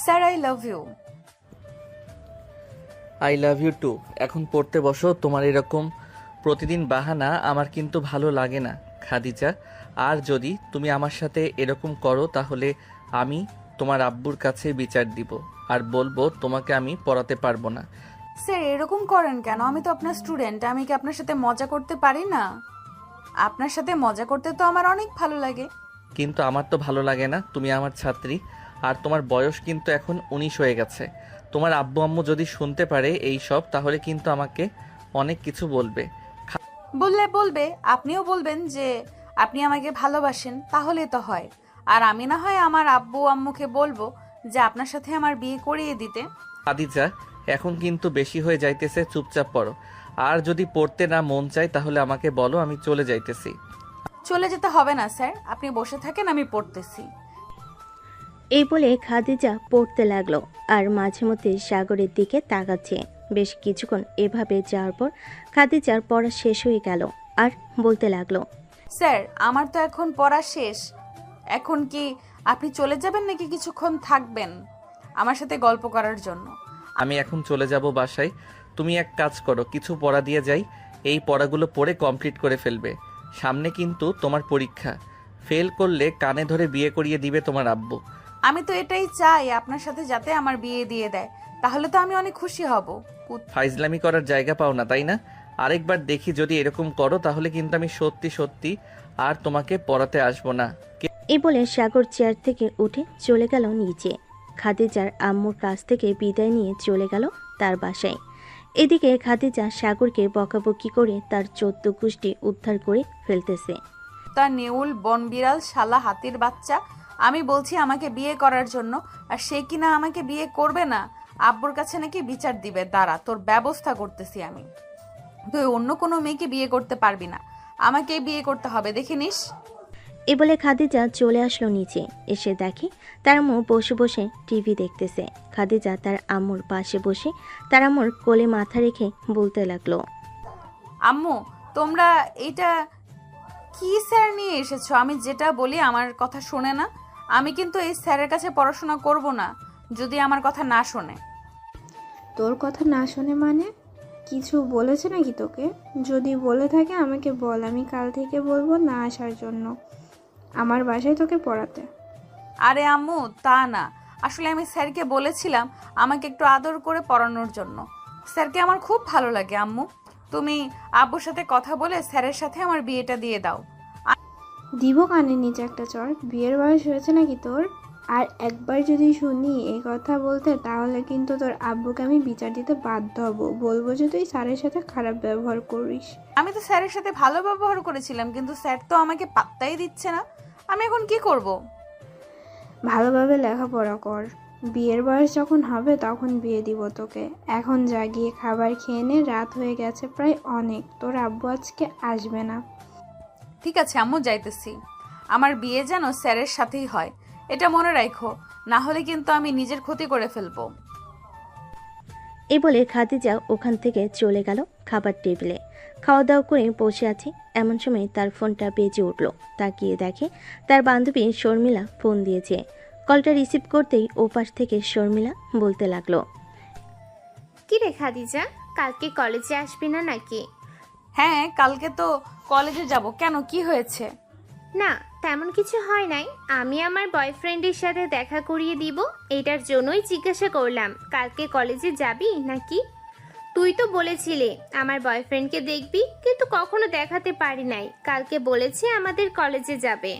Sir I love you. I love you too. এখন পড়তে বসো। তোমার এরকম প্রতিদিন বাহানা আমার কিন্তু ভালো লাগে না খাদিজা। আর যদি তুমি আমার সাথে এরকম করো তাহলে আমি তোমার আব্বুর কাছে বিচার দিব আর বলবো তোমাকে আমি পড়াতে পারবো না। স্যার এরকম করেন কেন? আমি তো আপনার স্টুডেন্ট, আমি কি আপনার সাথে মজা করতে পারি না? আপনার সাথে মজা করতে তো আমার অনেক ভালো লাগে। কিন্তু আমার তো ভালো লাগে না, তুমি আমার ছাত্রী আর তোমার বয়স কিন্তু এখন 19 হয়ে গেছে। তোমার আব্বু আম্মু যদি শুনতে পারে এই সব তাহলে কিন্তু আমাকে অনেক কিছু বলবে। বললে বলবে, আপনিও বলবেন যে আপনি আমাকে ভালোবাসেন, তাহলে তো হয়। আর আমি না হয় আমার আব্বু আম্মুকে বলবো যে আপনার সাথে আমার বিয়ে করিয়ে দিতে। খাদিজা এখন কিন্তু বেশি হয়ে যাইতেছে, চুপচাপ পড়ো। আর যদি পড়তে না মন চায় তাহলে আমাকে বলো, আমি চলে যাইতেছি। চলে যেতে হবে না স্যার, আপনি বসে থাকেন, আমি পড়তেছি। এই বলে খাদিজা পড়তে লাগলো আর মাঝে মধ্যে সাগরের দিকে তাকাচ্ছে। বেশ কিছুক্ষণ এভাবে যাওয়ার পর খাদিজার পড়া শেষ হয়ে গেল আর বলতে লাগলো, স্যার আমার তো এখন পড়া শেষ। এখন কি আপনি চলে যাবেন নাকি কিছুক্ষণ থাকবেন আমার সাথে গল্প করার জন্য? আমি এখন চলে যাব বাসায়। তুমি এক কাজ করো, কিছু পড়া দিয়ে যাই, এই পড়াগুলো পড়ে কমপ্লিট করে ফেলবে। সামনে কিন্তু তোমার পরীক্ষা, ফেল করলে কানে ধরে বিয়ে করিয়ে দিবে তোমার আব্বু। আমি তো এটাই চাই আপনার সাথে যাতে আমার বিয়ে দিয়ে দেয়, তাহলে তো আমি অনেক খুশি হব। ফাইজলামি করার জায়গা পাও না তাই না? আরেকবার দেখি যদি এরকম করো তাহলে কিন্তু আমি সত্যি সত্যি আর তোমাকে পড়াতে আসবো না। এই বলে সাগর চেয়ার থেকে উঠে চলে গেল নিচে। খাদিজার আম্মুর কাছ থেকে বিদায় নিয়ে চলে গেল তার বাসায়। এদিকে খাদিজা সাগরকে বকাবকি করে তার 14 গোষ্ঠী উদ্ধার করে ফেলতেছে। তার নেউল বনবিড়াল শালা হাতির বাচ্চা, আমি বলছি আমাকে বিয়ে করার জন্য, আর সে কিনা আমাকে বিয়ে করবে না। আব্বুর কাছে নাকি বিচার দিবে, দাঁড়া তোর ব্যবস্থা করতেছি আমি। তুই অন্য কোনো মেয়েকে বিয়ে করতে পারবি না, আমাকেই বিয়ে করতে হবে, দেখে নিস। এ বলে খাদিজা চলে আসলো নিচে। এসে দেখে তার আম্মু বসে বসে টিভি দেখতেছে। খাদিজা তার আম্মুর পাশে বসে তার আম্মুর কোলে মাথা রেখে বলতে লাগলো, আম্মু তোমরা এটা কি স্যার নিয়ে এসেছো? আমি যেটা বলি আমার কথা শোনে না। আমি কিন্তু এই স্যারের কাছে পড়াশোনা করব না যদি আমার কথা না শোনে। তোর কথা না শোনে মানে? কিছু বলেছে নাকি তোকে? যদি বলে থাকে আমাকে বল, আমি কাল থেকে বলবো না আসার জন্য আমার বাসায় তোকে পড়াতে। আরে আম্মু তা না, আসলে আমি স্যারকে বলেছিলাম আমাকে একটু আদর করে পড়ানোর জন্য। স্যারকে আমার খুব ভালো লাগে আম্মু। তুমি আব্বুর সাথে কথা বলে স্যারের সাথে আমার বিয়েটা দিয়ে দাও। দিব কানের নিচে একটা চর। বিয়ের বয়স হয়েছে নাকি তোর? আর একবার যদি শুনি এই কথা বলতে তাহলে কিন্তু তোর আব্বুকে আমি বিচার দিতে বাধ্য হব। বলবো যে তুই স্যারের সাথে খারাপ ব্যবহার করিস। আমি তো স্যারের সাথে ভালো ব্যবহার করেছিলাম, কিন্তু স্যার তো আমাকে পাত্তাই দিচ্ছে না। আমি এখন কি করব? ভালোভাবে লেখাপড়া কর। বিয়ের বয়স যখন হবে তখন বিয়ে দিব তোকে। এখন যা গিয়ে খাবার খেয়ে নে, রাত হয়ে গেছে প্রায় অনেক। তোর আব্বু আজকে আসবে না। ঠিক আছে আম্মু, যাইতেছি। আমার বিয়ে যেন স্যারের সাথেই হয়, এটা মনে রাখো, না হলে কিন্তু আমি নিজের ক্ষতি করে ফেলবো। এই বলে খাদিজা ওখান থেকে চলে গেল খাবার টেবিলে। খাওয়া দাওয়া করে বসে আছে, এমন সময় তার ফোনটা বেজে উঠল। তাকিয়ে দেখে তার বান্ধবী শর্মিলা ফোন দিয়েছে। কলটা রিসিভ করতেই ওপাশ থেকে শর্মিলা বলতে লাগলো, কি রে খাদিজা, কালকে কলেজে আসবি না নাকি? হ্যাঁ কালকে তো কলেজে যাব, কেন কি হয়েছে? না তেমন কিছু হয় নাই, আমি আমার বয়ফ্রেন্ডের সাথে দেখা করিয়ে দিব, এটার জন্যই জিজ্ঞাসা করলাম কালকে কলেজে যাবি নাকি। তুই তো বলেছিলি আমার বয়ফ্রেন্ডকে দেখবি, কিন্তু কখনো দেখাতে পারি নাই। কালকে বলেছে আমাদের কলেজে যাবে।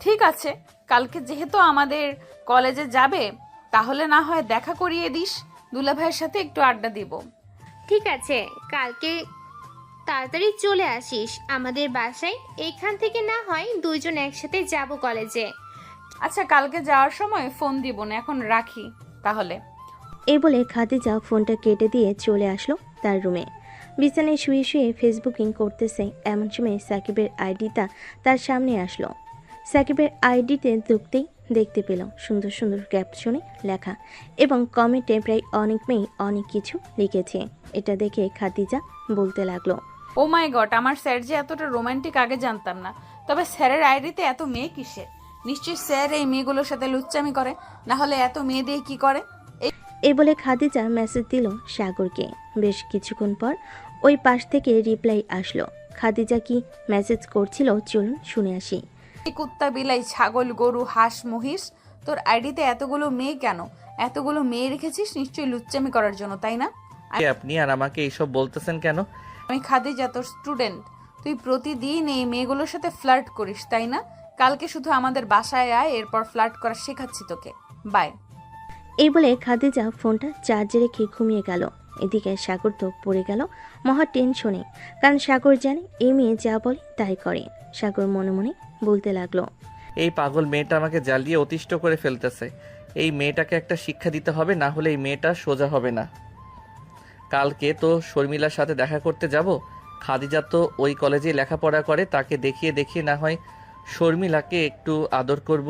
ঠিক আছে, কালকে যেহেতু আমাদের কলেজে যাবে তাহলে না হয় দেখা করিয়ে দিস, দুলাভাইয়ের সাথে একটু আড্ডা দিব। ঠিক আছে, কালকে তাড়াতাড়ি চলে আসিস আমাদের বাসায়। এখান থেকে না হয় দুইজন একসাথে যাব কলেজে। আচ্ছা কালকে যাওয়ার সময় ফোন দিব না, এখন রাখি তাহলে। এই বলে খাদিজা ফোনটা কেটে দিয়ে চলে আসলো তার রুমে। বিছানায় শুয়ে শুয়ে ফেসবুকিং করতেছে, এমন সময় সাকিবের আইডিটা তার সামনে আসলো। সাকিবের আইডিতে ঢুকতেই দেখতে পেল সুন্দর সুন্দর ক্যাপশনে লেখা এবং কমেন্টে প্রায় অনেক মেয়ে অনেক কিছু লিখেছে। এটা দেখে খাদিজা বলতে লাগলো, ও মাই গড, আমার স্যার যে এতটা রোমান্টিক আগে জানতাম না। তবে স্যারের আইডিতে এত মেয়ে কিসে? নিশ্চয়ই স্যার এই মেয়েগুলোর সাথে লুচ্চামি করে, না হলে এত মেয়ে দিয়ে কি করে? এই বলে খাদিজা মেসেজ দিল সাগরকে। বেশ কিছুক্ষণ পর ওই পাশ থেকে রিপ্লাই আসলো। খাদিজা কি মেসেজ করছিল চলুন শুনে আসি। এই কুত্তা, বিলাই, ছাগল, গরু, হাঁস, মহিষ, তোর আইডিতে এতগুলো মেয়ে কেন? এতগুলো মেয়ে রেখেছিস নিশ্চয়ই লুচ্চামি করার জন্য, তাই না? কে আপনি আর আমাকে এইসব বলতেছেন কেন? আমি খাদিজা, তোর স্টুডেন্ট। তুই প্রতিদিন এই মেয়েগুলোর সাথে ফ্লার্ট করিস, তাই না? কালকে শুধু আমাদের বাসায় আয়, এরপর ফ্লার্ট করা শেখাচ্ছি তোকে। বাই। এই বলে খাদিজা ফোনটা চার্জে রেখে ঘুমিয়ে গেল। এদিকে সাগর তো পড়ে গেল মহা টেনশনে, কারণ সাগর জানে এই মেয়ে যা বলে তাই করে। সাগর মনে মনে বলতে লাগলো, এই পাগল মেয়েটা আমাকে জ্বালিয়ে অতিষ্ঠ করে ফেলতেছে। এই মেয়েটাকে একটা শিক্ষা দিতে হবে, না হলে এই মেয়েটা সোজা হবে না। কালকে তো শর্মিলার সাথে দেখা করতে যাব। খাদিজা তো ওই কলেজে লেখাপড়া করে, তাকে দেখিয়ে দেখিয়ে না হয় শর্মিলাকে একটু আদর করব।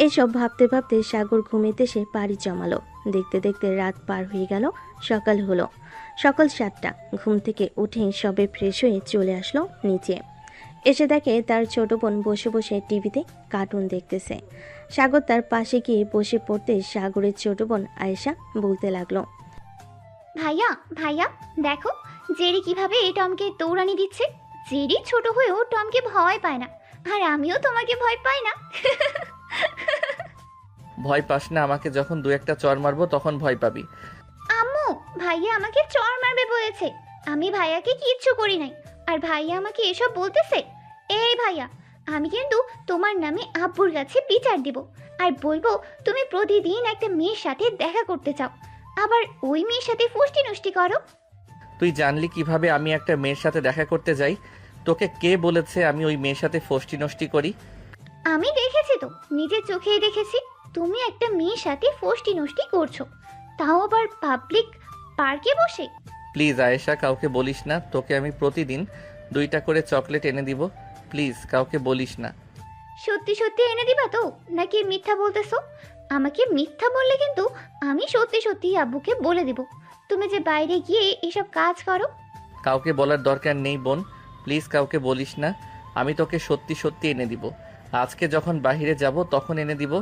এসব ভাবতে ভাবতে সাগর ঘুমেতে সে পাড়ি জমালো। দেখতে দেখতে রাত পার হয়ে গেল, সকাল হলো। সকাল 7টা। ঘুম থেকে উঠে সবে ফ্রেশ হয়ে চলে আসলো নিচে। এসে দেখে তার ছোট বোন বসে বসে টিভিতে কার্টুন দেখতেছে। সাগর তার পাশে গিয়ে বসে পড়তে সাগরের ছোট বোন আয়েশা বলতে লাগলো, ভাইয়া ভাইয়া দেখো জেরি কিভাবে এই টমকে দৌড়ানি দিচ্ছে। জেরি ছোট হয়েও টমকে ভয় পায় না, আর আমিও তোমাকে ভয় পাই না। ভয় পাস না, আমাকে যখন দু একটা চর মারবো তখন ভয় পাবি। আম্মু, ভাইয়া আমাকে চড় মারবে বলেছে। আমি ভাইয়াকে কিচ্ছু করি নাই, আর ভাইয়া আমাকে এসব বলতেছে। এই ভাইয়া, আমি কিন্তু তোমার নামে আব্বুর কাছে বিচার দিব, আর বলবো তুমি প্রতিদিন একটা মেয়ের সাথে দেখা করতে চাও, আবার ওই মেয়ের সাথে ফষ্টি নষ্টি করো। তুই জানলি কিভাবে আমি একটা মেয়ের সাথে দেখা করতে যাই? তোকে কে বলেছে আমি ওই মেয়ের সাথে ফষ্টি নষ্টি করি? আমি দেখেছি তো, নিজের চোখেই দেখেছি তুমি একটা মেয়ের সাথে ফষ্টি নষ্টি করছো, তাও আবার পাবলিক পার্কে বসে। প্লিজ আয়েশা, কাউকে বলিস না। তোকে আমি প্রতিদিন 2টা করে চকলেট এনে দিব। প্লিজ কাউকে বলিস না। সত্যি সত্যি এনে দিবা তো, নাকি মিথ্যা বলতেছো? আমাকে মিথ্যা বললে কিন্তু আমি সত্যি সত্যি আব্বুকে বলে দিব তুমি যে বাইরে গিয়ে এসব কাজ করো। কাউকে বলার দরকার নেই বোন, প্লিজ কাউকে বলিস না। আমি তোকে সত্যি সত্যি এনে দিব। আজকে যখন বাইরে যাব তখন এনে দিব।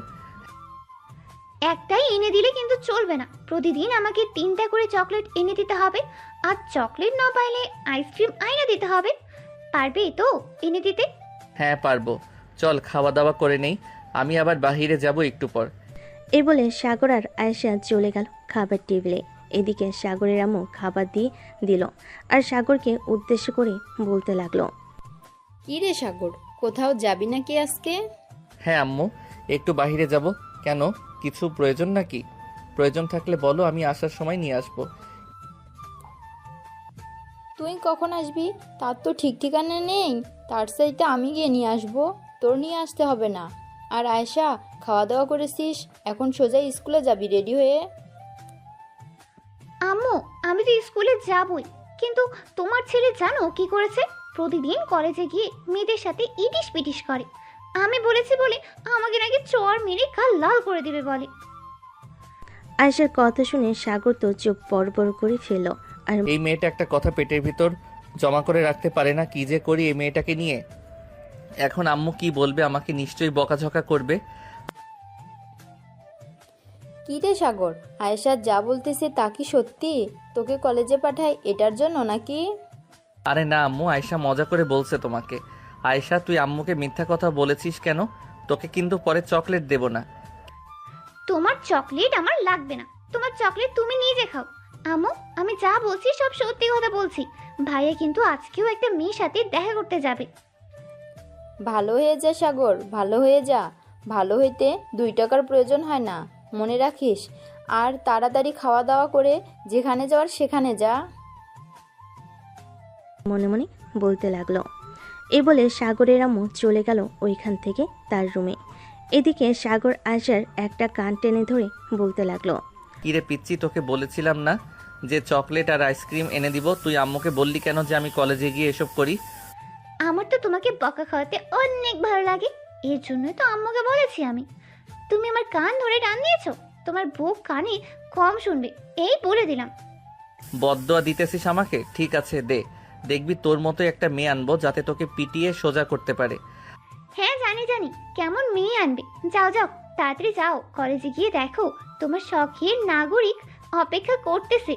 একটাই এনে দিলে কিন্তু চলবে না, প্রতিদিন আমাকে 3টা করে চকলেট এনে দিতে হবে, আর চকলেট না পাইলে আইসক্রিম আইনা দিতে হবে। পারবে তো এনে দিতে? হ্যাঁ পারবো। চল খাওয়া দাওয়া করে নেই, আমি আবার বাইরে যাব একটু পর। এই বলে সাগর আর আয়েশা চলে গেল খাবার টেবিলে। এদিকে সাগরের আম্মু খাবার দিয়ে দিল, আর সাগরকে উদ্দেশ্য করে বলতে লাগলো, কি রে সাগর, কোথাও যাবি নাকি আজকে? হ্যাঁ আম্মু, একটু বাইরে যাব। কেন, কিছু প্রয়োজন নাকি? প্রয়োজন থাকলে বলো, আমি আসার সময় নিয়ে আসবো। তুই কখন আসবি তার তো ঠিক ঠিকানা নেই। তার সাইডে আমি গিয়ে নিয়ে আসবো, তোর নিয়ে আসতে হবে না। আর আয়েশা, খাওয়া দাওয়া করেছিস? এখন সোজা স্কুলে যাবি রেডি হয়ে? আম্মু, আমি তো স্কুলে যাবই, কিন্তু তোমার ছেলে জানো কি করেছে? প্রতিদিন কলেজে গিয়ে মেয়েদের সাথে ইটিস পিটিস করে। আমি বলেছি বলে আমাকে নাকি চর মেরে গাল লাল করে দিবে বলে। আয়েশার কথা শুনে সাগর তো চোখ বড় বড় করে ফেলল। আর এই মেয়েটা একটা কথা পেটের ভিতর জমা করে রাখতে পারে না। কি যে করি এই মেয়েটাকে নিয়ে। এখন আম্মু কি বলবে, আমাকে নিশ্চয়ই বকাঝকা করবে। কি রে সাগর, আয়েশা যা বলতেছে তা কি সত্যি? তোকে কলেজে পাঠায় এটার জন্য নাকি? আরে না আম্মু, আয়েশা মজা করে বলছে তোমাকে। আয়েশা, তুই আম্মুকে মিথ্যা কথা বলেছিস কেন? তোকে কিন্তু পরে চকলেট দেব না। তোমার চকলেট আমার লাগবে না, তোমার চকলেট তুমি নিজে খাও। আম্মু, আমি যা বলছি সব সত্যি কথা বলছি। ভাইয়া কিন্তু আজকেও একটা মেয়ের সাথে দেখা করতে যাবে। ভালো হয়ে যা সাগর, ভালো হয়ে যা। ভালো হইতে 2 টাকার প্রয়োজন হয় না, মনে রাখিস। আর তাড়াতাড়ি খাওয়া দাওয়া করে যেখানে যাওয়ার সেখানে যা। মনে মনে বলতে লাগলো। এই বলে সাগরের আম্মু চলে গেল ওইখান থেকে তার রুমে। এদিকে সাগর আয়েশার একটা কান টেনে ধরে বলতে লাগলো, কিরে পিচ্ছি, তোকে বলেছিলাম না যে চকলেট আর আইসক্রিম এনে দিব? তুই আম্মুকে বললি কেন যে আমি কলেজে গিয়ে এসব করি? আমার তো তোমাকে বকা খাওয়াতে অনেক ভালো লাগে, এর জন্যই তো আম্মুকে বলেছি আমি। তুমি আমার কান ধরে টান দিয়েছো, তোমার বউ কানে কম শুনবে, এই বলে দিলাম। বদদোয়া দিতেছিস আমাকে? ঠিক আছে দে, দেখবি তোর মতো একটা মেয়ে আনবো যাতে তোকে পিটিয়ে সোজা করতে পারে। হ্যাঁ জানি জানি, কেমন মেয়ে আনবে। যাও যাও, তাড়াতাড়ি যাও, কলেজে গিয়ে দেখো তোমার শখের নাগরিক অপেক্ষা করতেছে।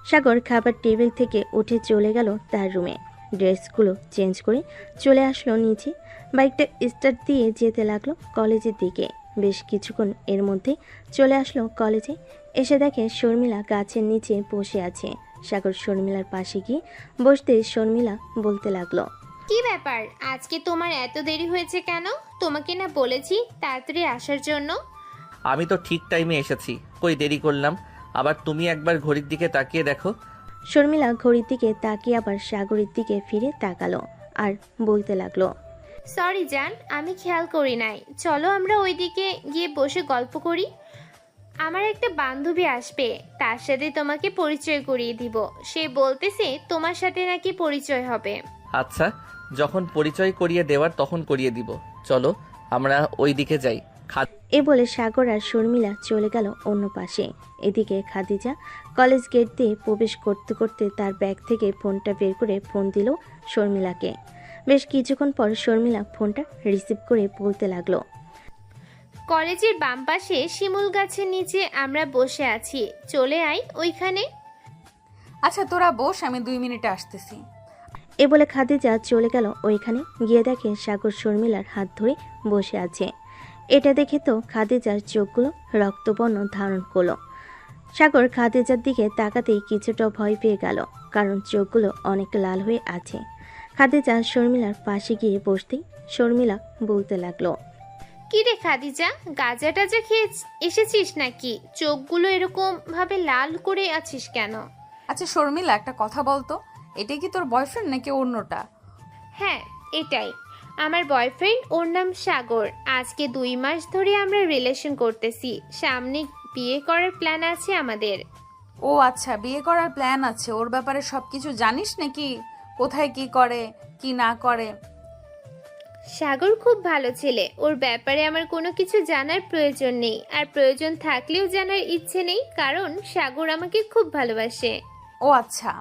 সাগর খাবার টেবিল থেকে উঠে চলে গেল তার রুমে। ড্রেসগুলো চেঞ্জ করে চলে আসলো নিচে। বাইকটা স্টার্ট দিয়ে যেতে লাগলো কলেজের দিকে। বেশ কিছুক্ষণ এর মধ্যে চলে আসলো কলেজে। এসে দেখে শর্মিলা গাছের নিচে বসে আছে। সাগর শর্মিলার পাশে গিয়ে বসতে শর্মিলা বলতে লাগলো, কি ব্যাপার, আজকে তোমার এত দেরি হয়েছে কেন? তোমাকে না বলেছি তাড়াতাড়ি আসার জন্য? আমি তো ঠিক টাইমে এসেছি, কই দেরি করলাম? আবার তুমি একবার ঘড়ির দিকে তাকিয়ে দেখো। শর্মিলা ঘড়ির দিকে তাকিয়ে আবার সাগরের দিকে ফিরে তাকালো আর বলতে লাগলো, সরি জান, আমি খেয়াল করি নাই। চলো আমরা ওইদিকে গিয়ে বসে গল্প করি। আমার একটা বান্ধবী আসবে, তার সাথে তোমাকে পরিচয় করিয়ে দিব। সে বলতেছে তোমার সাথে নাকি পরিচয় হবে। আচ্ছা, যখন পরিচয় করিয়ে দেওয়ার তখন করিয়ে দিব। চলো আমরা ওই দিকে যাই। এ বলে সাগর আর শর্মিলা চলে গেল অন্য পাশে। এদিকে খাদিজা কলেজ গেট দিয়ে প্রবেশ করতে করতে তার ব্যাগ থেকে ফোনটা বের করে ফোন দিল শর্মিলাকে। বেশ কিছুক্ষণ পর শর্মিলা ফোনটা রিসিভ করে বলতে লাগলো, কলেজের বাম পাশে শিমুল গাছের নিচে আমরা বসে আছি, চলে আয় ওইখানে। আচ্ছা তোরা বস, আমি 2 মিনিটে আসতেছি। এ বলে খাদিজা চলে গেল ওইখানে। গিয়ে দেখে সাগর শর্মিলার হাত ধরে বসে আছে। এটা দেখে তো খাদিজার চোখগুলো রক্তবর্ণ ধারণ করলো। সাগর খাদিজার দিকে তাকাতেই কিছুটা ভয় পেয়ে গেল, কারণ চোখগুলো অনেক লাল হয়ে আছে। খাদিজা শর্মিলার পাশে গিয়ে বসতেই শর্মিলা বলতে লাগলো, কি রে খাদিজা, গাঁজা টাজা খেয়ে এসেছিস নাকি? চোখগুলো এরকম ভাবে লাল করে আছিস কেন? আচ্ছা শর্মিলা, একটা কথা বলতো, এটা কি তোর বয়ফ্রেন্ড নাকি অন্যটা? হ্যাঁ এটাই আমার বয়ফ্রেন্ড, ওর নাম সাগর। আজকে 2 মাস ধরে আমরা রিলেশন করতেছি, সামনে বিয়ে করার প্ল্যান আছে আমাদের। ও আচ্ছা, বিয়ে করার প্ল্যান আছে। ওর ব্যাপারে সবকিছু জানিস নাকি? কোথায় কি করে কি না করে? সাগর খুব ভালো ছেলে, ওর ব্যাপারে আমার কোনো কিছু জানার প্রয়োজন নেই, আর প্রয়োজন থাকলেও জানার ইচ্ছে নেই, কারণ সাগর আমাকে খুব ভালোবাসে। ও আচ্ছা,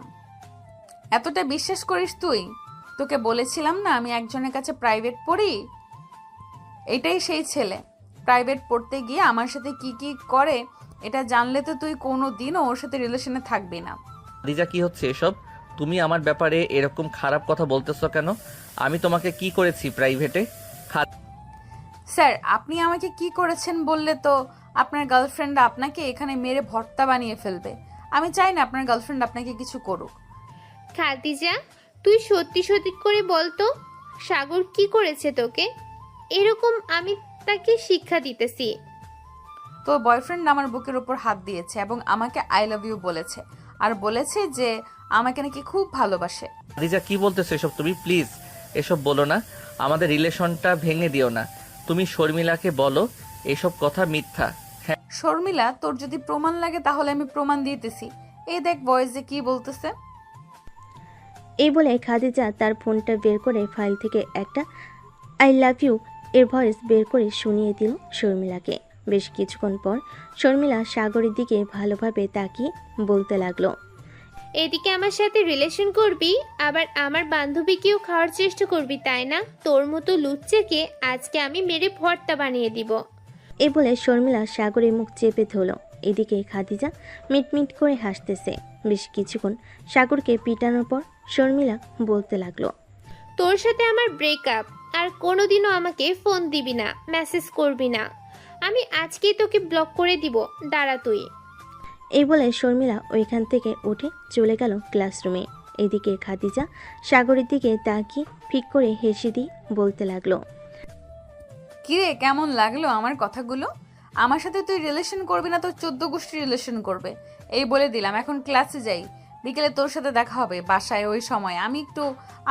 এতটা বিশ্বাস করিস তুই? তোকে বলেছিলাম না আমি একজনের কাছে প্রাইভেট পড়ি। এটাই সেই ছেলে। প্রাইভেট পড়তে গিয়ে আমার সাথে কি কি করে এটা জানলে তো তুই কোনো দিনও ওর সাথে রিলেশনে থাকবি না। খাদিজা, কি হচ্ছে এসব? তুমি আমার ব্যাপারে এরকম খারাপ কথা বলতেছো কেন? আমি তোমাকে কি করেছি প্রাইভেটে? স্যার, আপনি আমাকে কি করেছেন বললে তো আপনার গার্লফ্রেন্ড আপনাকে এখানে মেরে ভর্তা বানিয়ে ফেলবে। আমি চাই না আপনার গার্লফ্রেন্ড আপনাকে কিছু করুক। খাদিজা, তুই সত্যি সত্যি করে বলতো সাগর কি করেছে তোকে? এরকম আমি তাকে শিক্ষা দিতেছি। তো বয়ফ্রেন্ড আমার বুকের উপর হাত দিয়েছে এবং আমাকে আই লাভ ইউ বলেছে, আর বলেছে যে আমাকে নাকি খুব ভালোবাসে। খাদিজা, কি বলতেছো এসব? তুমি প্লিজ এসব বলো না, আমাদের রিলেশনটা ভেঙে দিও না। তুমি শর্মিলাকে বলো এসব কথা মিথ্যা। হ্যাঁ, শর্মিলা, তোর যদি প্রমাণ লাগে তাহলে আমি প্রমাণ দিতেছি। এই দেখ বয়েস যে কি বলতেছে। এই বলে খাদিজা তার ফোনটা বের করে ফাইল থেকে একটা আই লাভ ইউ এর ভয়েস বের করে শুনিয়ে দিল শর্মিলাকে। বেশ কিছুক্ষণ পর শর্মিলা সাগরের দিকে ভালোভাবে তাকিয়ে বলতে লাগলো, এদিকে আমার সাথে রিলেশন করবি, আবার আমার বান্ধবীকেও খাওয়ার চেষ্টা করবি, তাই না? তোর মতো লুচ্চাকে আজকে আমি মেরে ভর্তা বানিয়ে দিব। এই বলে শর্মিলা সাগরের মুখ চেপে ধরল। এদিকে খাদিজা মিটমিট করে হাসতেছে। বেশ কিছুক্ষণ সাগরকে পিটানোর পর শর্মিলা বলতে লাগলো, তোর সাথে আমার ব্রেকআপ, আর কোনোদিনও আমাকে ফোন দিবি না, মেসেজ করবি না। আমি আজকেই তোকে ব্লক করে দিব, দাঁড়া তুই। এই বলে শর্মিলা ওইখান থেকে উঠে চলে গেল ক্লাসরুমে। এদিকে খাদিজা সাগরের দিকে তাকিয়ে ফিক করে হেসে দিয়ে বলতে লাগলো, কিরে, কেমন লাগলো আমার কথাগুলো? আমার সাথে তুই রিলেশন করবি না, তোর 14 গোষ্ঠী রিলেশন করবে। এই বলে দিলাম। এখন ক্লাসে যাই, বিকেলে তোর সাথে দেখা হবে বাসায়। ওই সময় আমি একটু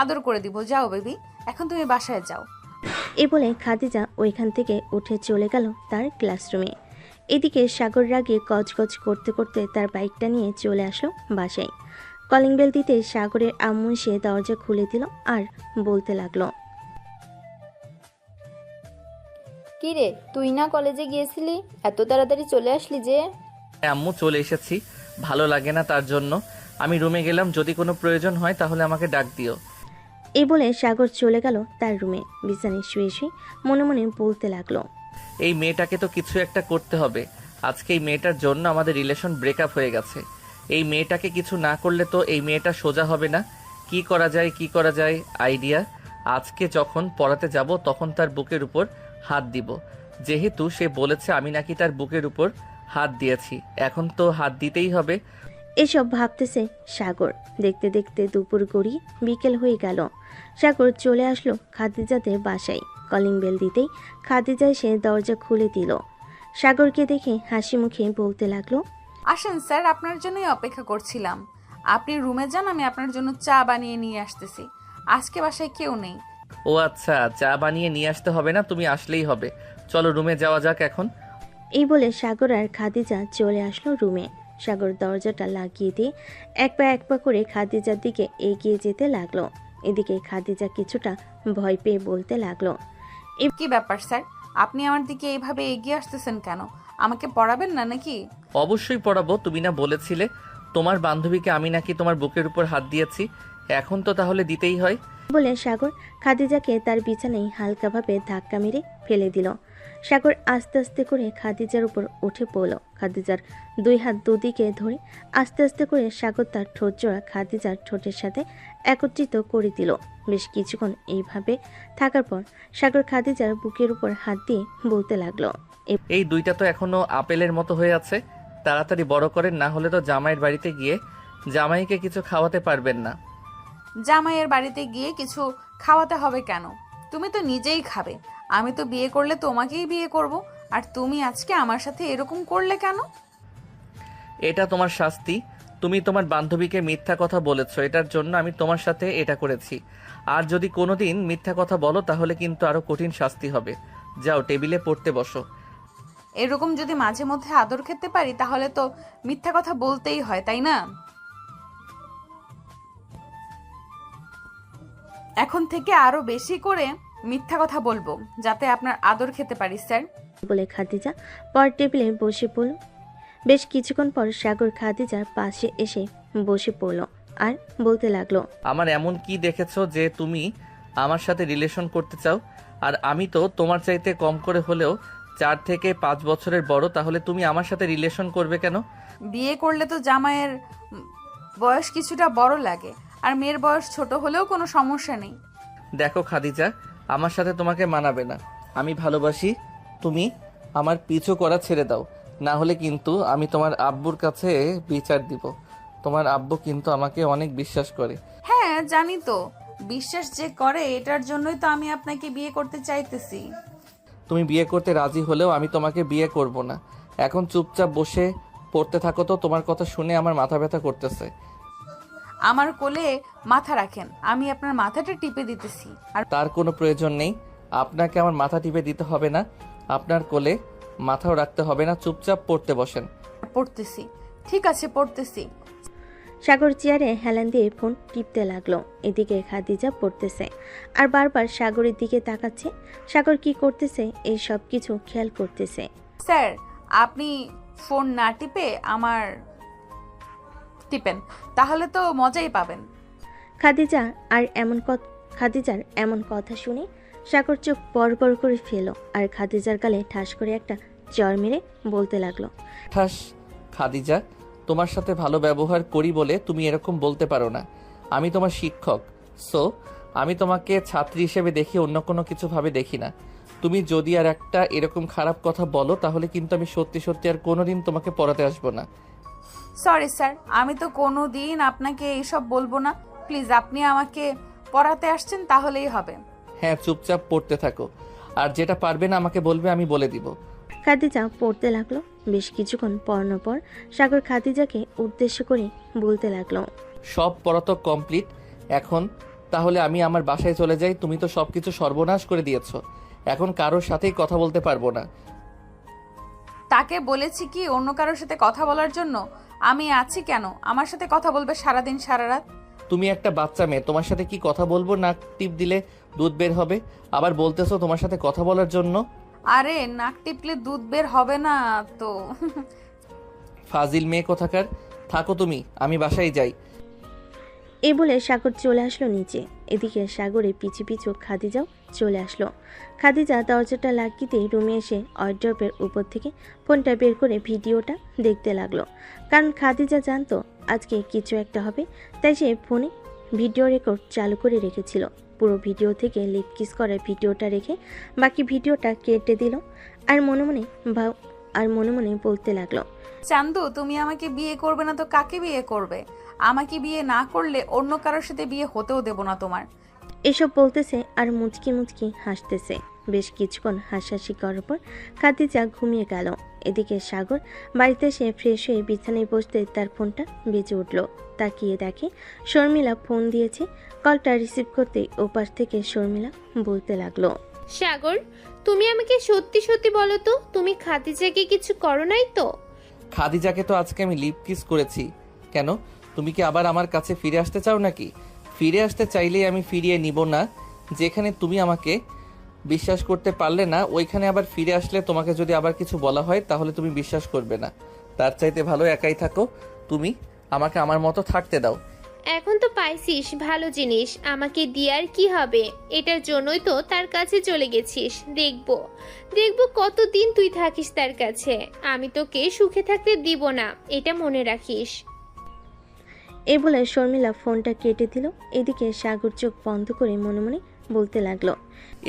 আদর করে দিব। যাও বেবি, এখন তুমি বাসায় যাও। এই বলে খাদিজা ওইখান থেকে উঠে চলে গেল তার ক্লাসরুমে। এদিকে সাগর রাগে গজগজ করতে করতে তার বাইকটা নিয়ে চলে আসলো বাসায়। কলিং বেল দিতে সাগরের আম্মু এসে দরজা খুলে দিল আর বলতে লাগলো, কি রে, তুই না কলেজে গিয়েছিলি, এত তাড়াতাড়ি চলে আসলি যে? আম্মু, চলে এসেছি। ভালো লাগে না তার জন্য আমি রুমে গেলাম। যদি কোনো প্রয়োজন হয় তাহলে আমাকে ডাক দিও। এই বলে সাগর চলে গেল তার রুমে। বিছানায় শুয়ে শুয়ে মনে মনে বলতে লাগলো, এই মেয়েটাকে তো কিছু একটা করতে হবে। আজকে এই মেয়েটার জন্য আমাদের রিলেশন ব্রেকআপ হয়ে গেছে। এই মেয়েটাকে কিছু না করলে তো এই মেয়েটা সোজা হবে না। কি করা যায় আইডিয়া। আজকে যখন পড়াতে যাব তখন তার বুকের উপর হাত দিব। যেহেতু সে বলেছে আমি নাকি তার বুকের উপর হাত দিয়েছি, এখন তো হাত দিতেই হবে। এসব ভাবতেছে সাগর। দেখতে দেখতে দুপুর গড়িয়ে বিকেল হয়ে গেল। সাগর চলে আসলো খাদিজাদের বাসায়। কলিং বেল দিতেই খাদিজা এসে দরজা খুলে দিল। সাগরকে দেখে হাসি মুখে বলতে লাগলো, আসেন স্যার, আপনার জন্যই অপেক্ষা করছিলাম। আপনি রুমে যান, আমি আপনার জন্য চা বানিয়ে নিয়ে আসতেছি। আজকে বাসায় কেউ নেই। ও আচ্ছা, চা বানিয়ে নিয়ে আসতে হবে না, তুমি আসলেই হবে। চলো রুমে যাওয়া যাক এখন। এই বলে সাগর আর খাদিজা চলে আসলো রুমে। সাগর দরজাটা লাগিয়ে দিয়ে এক পা করে খাদিজার দিকে এগিয়ে যেতে লাগলো। এদিকে খাদিজা কিছুটা ভয় পেয়ে বলতে লাগলো, কি ব্যাপার স্যার, আপনি আমার দিকে এইভাবে এগিয়ে আসতেছেন কেন? আমাকে পড়াবেন না নাকি? অবশ্যই পড়াবো, তুমি না বলেছিলে তোমার বান্ধবীকে আমি নাকি তোমার বুকের উপর হাত দিয়েছি, এখন তো তাহলে দিতেই হয়। বলে সাগর খাদিজাকে তার বিছানায় হালকাভাবে ধাক্কা মেরে ফেলে দিল। সাগর আস্তে আস্তে করে খাদিজার উপর উঠে পড়ল। খাদিজার দুই হাত দুদিকে ধরে আস্তে আস্তে করে সাগর তার ঠোঁট জোড়া খাদিজার ঠোঁটের সাথে একত্রিত করে দিল। বেশ কিছুক্ষণ এইভাবে থাকার পর সাগর খাদিজার বুকের উপর হাত দিয়ে বলতে লাগলো, এই দুইটা তো এখনো আপেলের মতো হয়ে আছে, তাড়াতাড়ি বড় করেন, না হলে তো জামাইয়ের বাড়িতে গিয়ে জামাইকে কিছু খাওয়াতে পারবেন না। জামাইয়ের বাড়িতে গিয়ে কিছু খাওয়াতে হবে কেন? তুমি তো নিজেই খাবে। আমি তো বিয়ে করলে তোমাকেই বিয়ে করব, আর তুমি আজকে আমার সাথে এরকম করলে কেন? এটা তোমার শাস্তি। তুমি তোমার বান্ধবীকে মিথ্যা কথা বলেছো, এটার জন্য আমি তোমার সাথে এটা করেছি। আর যদি কোনোদিন মিথ্যা কথা বলো তাহলে কিন্তু আরো কঠিন শাস্তি হবে। যাও টেবিলে পড়তে বসো। এরকম যদি মাঝে মধ্যে আদর খেতে পারি তাহলে তো মিথ্যা কথা বলতেই হয়, তাই না? এখন থেকে আরো বেশি করে মিথ্যা কথা বলবো যাতে আপনার আদর খেতে পারি স্যার। বলে খাদিজা পর টেবিলে বসে পড়ল। বেশ কিছুক্ষণ পর সাগর খাদিজার পাশে এসে বসে পড়ল আর বলতে লাগলো, আমার এমন কি দেখেছো যে তুমি আমার সাথে রিলেশন করতে চাও? আর আমি তো তোমার চাইতে কম করে হলেও 4 থেকে 5 বছরের বড়, তাহলে তুমি আমার সাথে রিলেশন করবে কেন? বিয়ে করলে তো জামাইয়ের বয়স কিছুটা বড় লাগে, আর মেয়ের বয়স ছোট হলেও কোনো সমস্যা নেই। দেখো খাদিজা, আমার সাথে তোমাকে মানাবে না। আমি ভালোবাসি, তুমি আমার পিছু করা ছেড়ে দাও, না হলে কিন্তু আমি তোমার আব্বুর কাছে বিচার দিব। তোমার আব্বু কিন্তু আমাকে অনেক বিশ্বাস করে। হ্যাঁ জানি তো, বিশ্বাস যে করে এটার জন্যই তো আমি আপনাকে বিয়ে করতে চাইতেছি। তুমি বিয়ে করতে রাজি হলেও আমি তোমাকে বিয়ে করব না। এখন চুপচাপ বসে পড়তে থাকো তো, তোমার কথা শুনে আমার মাথা ব্যথা করতেছে। আমার কোলে মাথা রাখেন, আমি আপনার মাথাটা টিপে দিতেছি। আর তার কোনো প্রয়োজন নেই, আপনাকে আমার মাথা টিপে দিতে হবে না, আপনার কোলে মাথাও রাখতে হবে না, চুপচাপ পড়তে বসেন। পড়তেছি, ঠিক আছে পড়তেছি। সাগর চেয়ারে হেলান দিয়ে ফোন টিপতে লাগলো। এদিকে খাদিজা পড়তেছে আর বারবার সাগরের দিকে তাকাচ্ছে। সাগর কি করতেছে এই সব কিছু খেয়াল করতেছে। স্যার, আপনি ফোন না টিপে আমার টিপেন, তাহলে তো মজাই পাবেন। খাদিজার এমন কথা শুনে সাগর চোখ বড় করে ফেলো আর খাদিজার গালে ঠাস করে একটা চড় মেরে বলতে লাগলো, ঠাস, খাদিজা, তোমার সাথে ভালো ব্যবহার করি বলে তুমি এরকম বলতে পারো না। আমি তোমার শিক্ষক, সো আমি তোমাকে ছাত্রী হিসেবে দেখি, অন্য কোনো কিছু ভাবে দেখি না। তুমি যদি আর একটা এরকম খারাপ কথা বলো তাহলে কিন্তু আমি সত্যি সত্যি আর কোনোদিন তোমাকে পড়াতে আসবো না। সরি স্যার, আমি তো কোনো দিন আপনাকে এইসব বলবো না। প্লিজ, আপনি আমাকে পড়াতে আসছেন তাহলেই হবে। হ্যাঁ, চুপচাপ পড়তে থাকো, আর যেটা পারবে না আমাকে বলবে, আমি বলে দিব। খাদিজা পড়তে লাগলো। বেশ কিছুক্ষণ পড়ানোর পর সাগর খাদিজাকে উদ্দেশ্য করে বলতে লাগলো, সব পড়া তো কমপ্লিট, এখন তাহলে আমি আমার বাসায় চলে যাই। তুমি তো সবকিছু সর্বনাশ করে দিয়েছো, এখন কারোর সাথেই কথা বলতে পারবো না। তাকে বলেছি কি অন্য কারোর সাথে কথা বলার জন্য? আমি আছি কেন, আমার সাথে কথা বলবে সারাদিন সারা রাত। তুমি একটা বাচ্চা মেয়ে, তোমার সাথে কি কথা বলবো? নাক টিপ দিলে দুধ বের হবে, আবার বলতেছো তোমার সাথে কথা বলার জন্য। আরে নাক টিপলে দুধ বের হবে না তো। ফাজিল মেয়ে কোথাকার, থাকো তুমি, আমি বাসায় যাই। এই বলে সাগর চলে আসলো নিচে। এদিকে সাগরে পিছু পিছু খাদিজাও চলে আসলো। খাদিজা দরজাটা লাগিয়েতেই রুমে এসে ওয়ার্ড্রপের উপর থেকে ফোনটা বের করে ভিডিওটা দেখতে লাগলো। কারণ খাদিজা জানতো আজকে কিছু একটা হবে, তাই সে ফোনে ভিডিও রেকর্ড চালু করে রেখেছিল। পুরো ভিডিও থেকে লিপ কিস করার ভিডিওটা রেখে বাকি ভিডিওটা কেটে দিল আর মনে মনে বলতে লাগলো, চান্দু, তুমি আমাকে বিয়ে করবে না তো কাকে বিয়ে করবে? আমাকে বিয়ে না করলে অন্য কারোর সাথে বিয়ে হতেও দেব না তোমার। এসব বলতেছে আর মুচকি মুচকি হাসতেছে। বেশ কিছুক্ষণ হাসাহাসি করার পর খাদিজা ঘুমিয়ে গেল। এদিকে সাগর বাড়িতে এসে ফ্রেশ হয়ে বিছানায় বসতে তার ফোনটা বেজে উঠল। তাকিয়ে দেখে শর্মিলা ফোন দিয়েছে। কলটা রিসিভ করতে ওপাশ থেকে শর্মিলা বলতে লাগলো, সাগর, তুমি আমাকে সত্যি সত্যি বলো তো, তুমি খাদিজাকে কিছু করো নাই তো? খাদিজাকে তো আজকে আমি লিপ কিস করেছি। কেন, তুমি কি আবার আমার কাছে ফিরে আসতে চাও নাকি? ফিরে আসতে চাইলেই আমি ফিরিয়ে নিব না। যেখানে তুমি আমাকে বিশ্বাস করতে পারলে না, ওইখানে আবার ফিরে আসলে তোমাকে যদি আবার কিছু বলা হয় তাহলে তুমি বিশ্বাস করবে না। তার চাইতে ভালো একাই থাকো। তুমি আমাকে আমার মতো থাকতে দাও। এখন তো পাইছিস ভালো জিনিস, আমাকে দিয়ার কি হবে? এটার জন্যই তো তার কাছে চলে গেছিস। দেখবো কতদিন তুই থাকিস তার কাছে। আমি তোকে সুখে থাকতে দিব না, এটা মনে রাখিস। এই বলে শর্মিলা ফোনটা কেটে দিল। এদিকে সাগর চোখ বন্ধ করে মনে মনে বলতে লাগলো,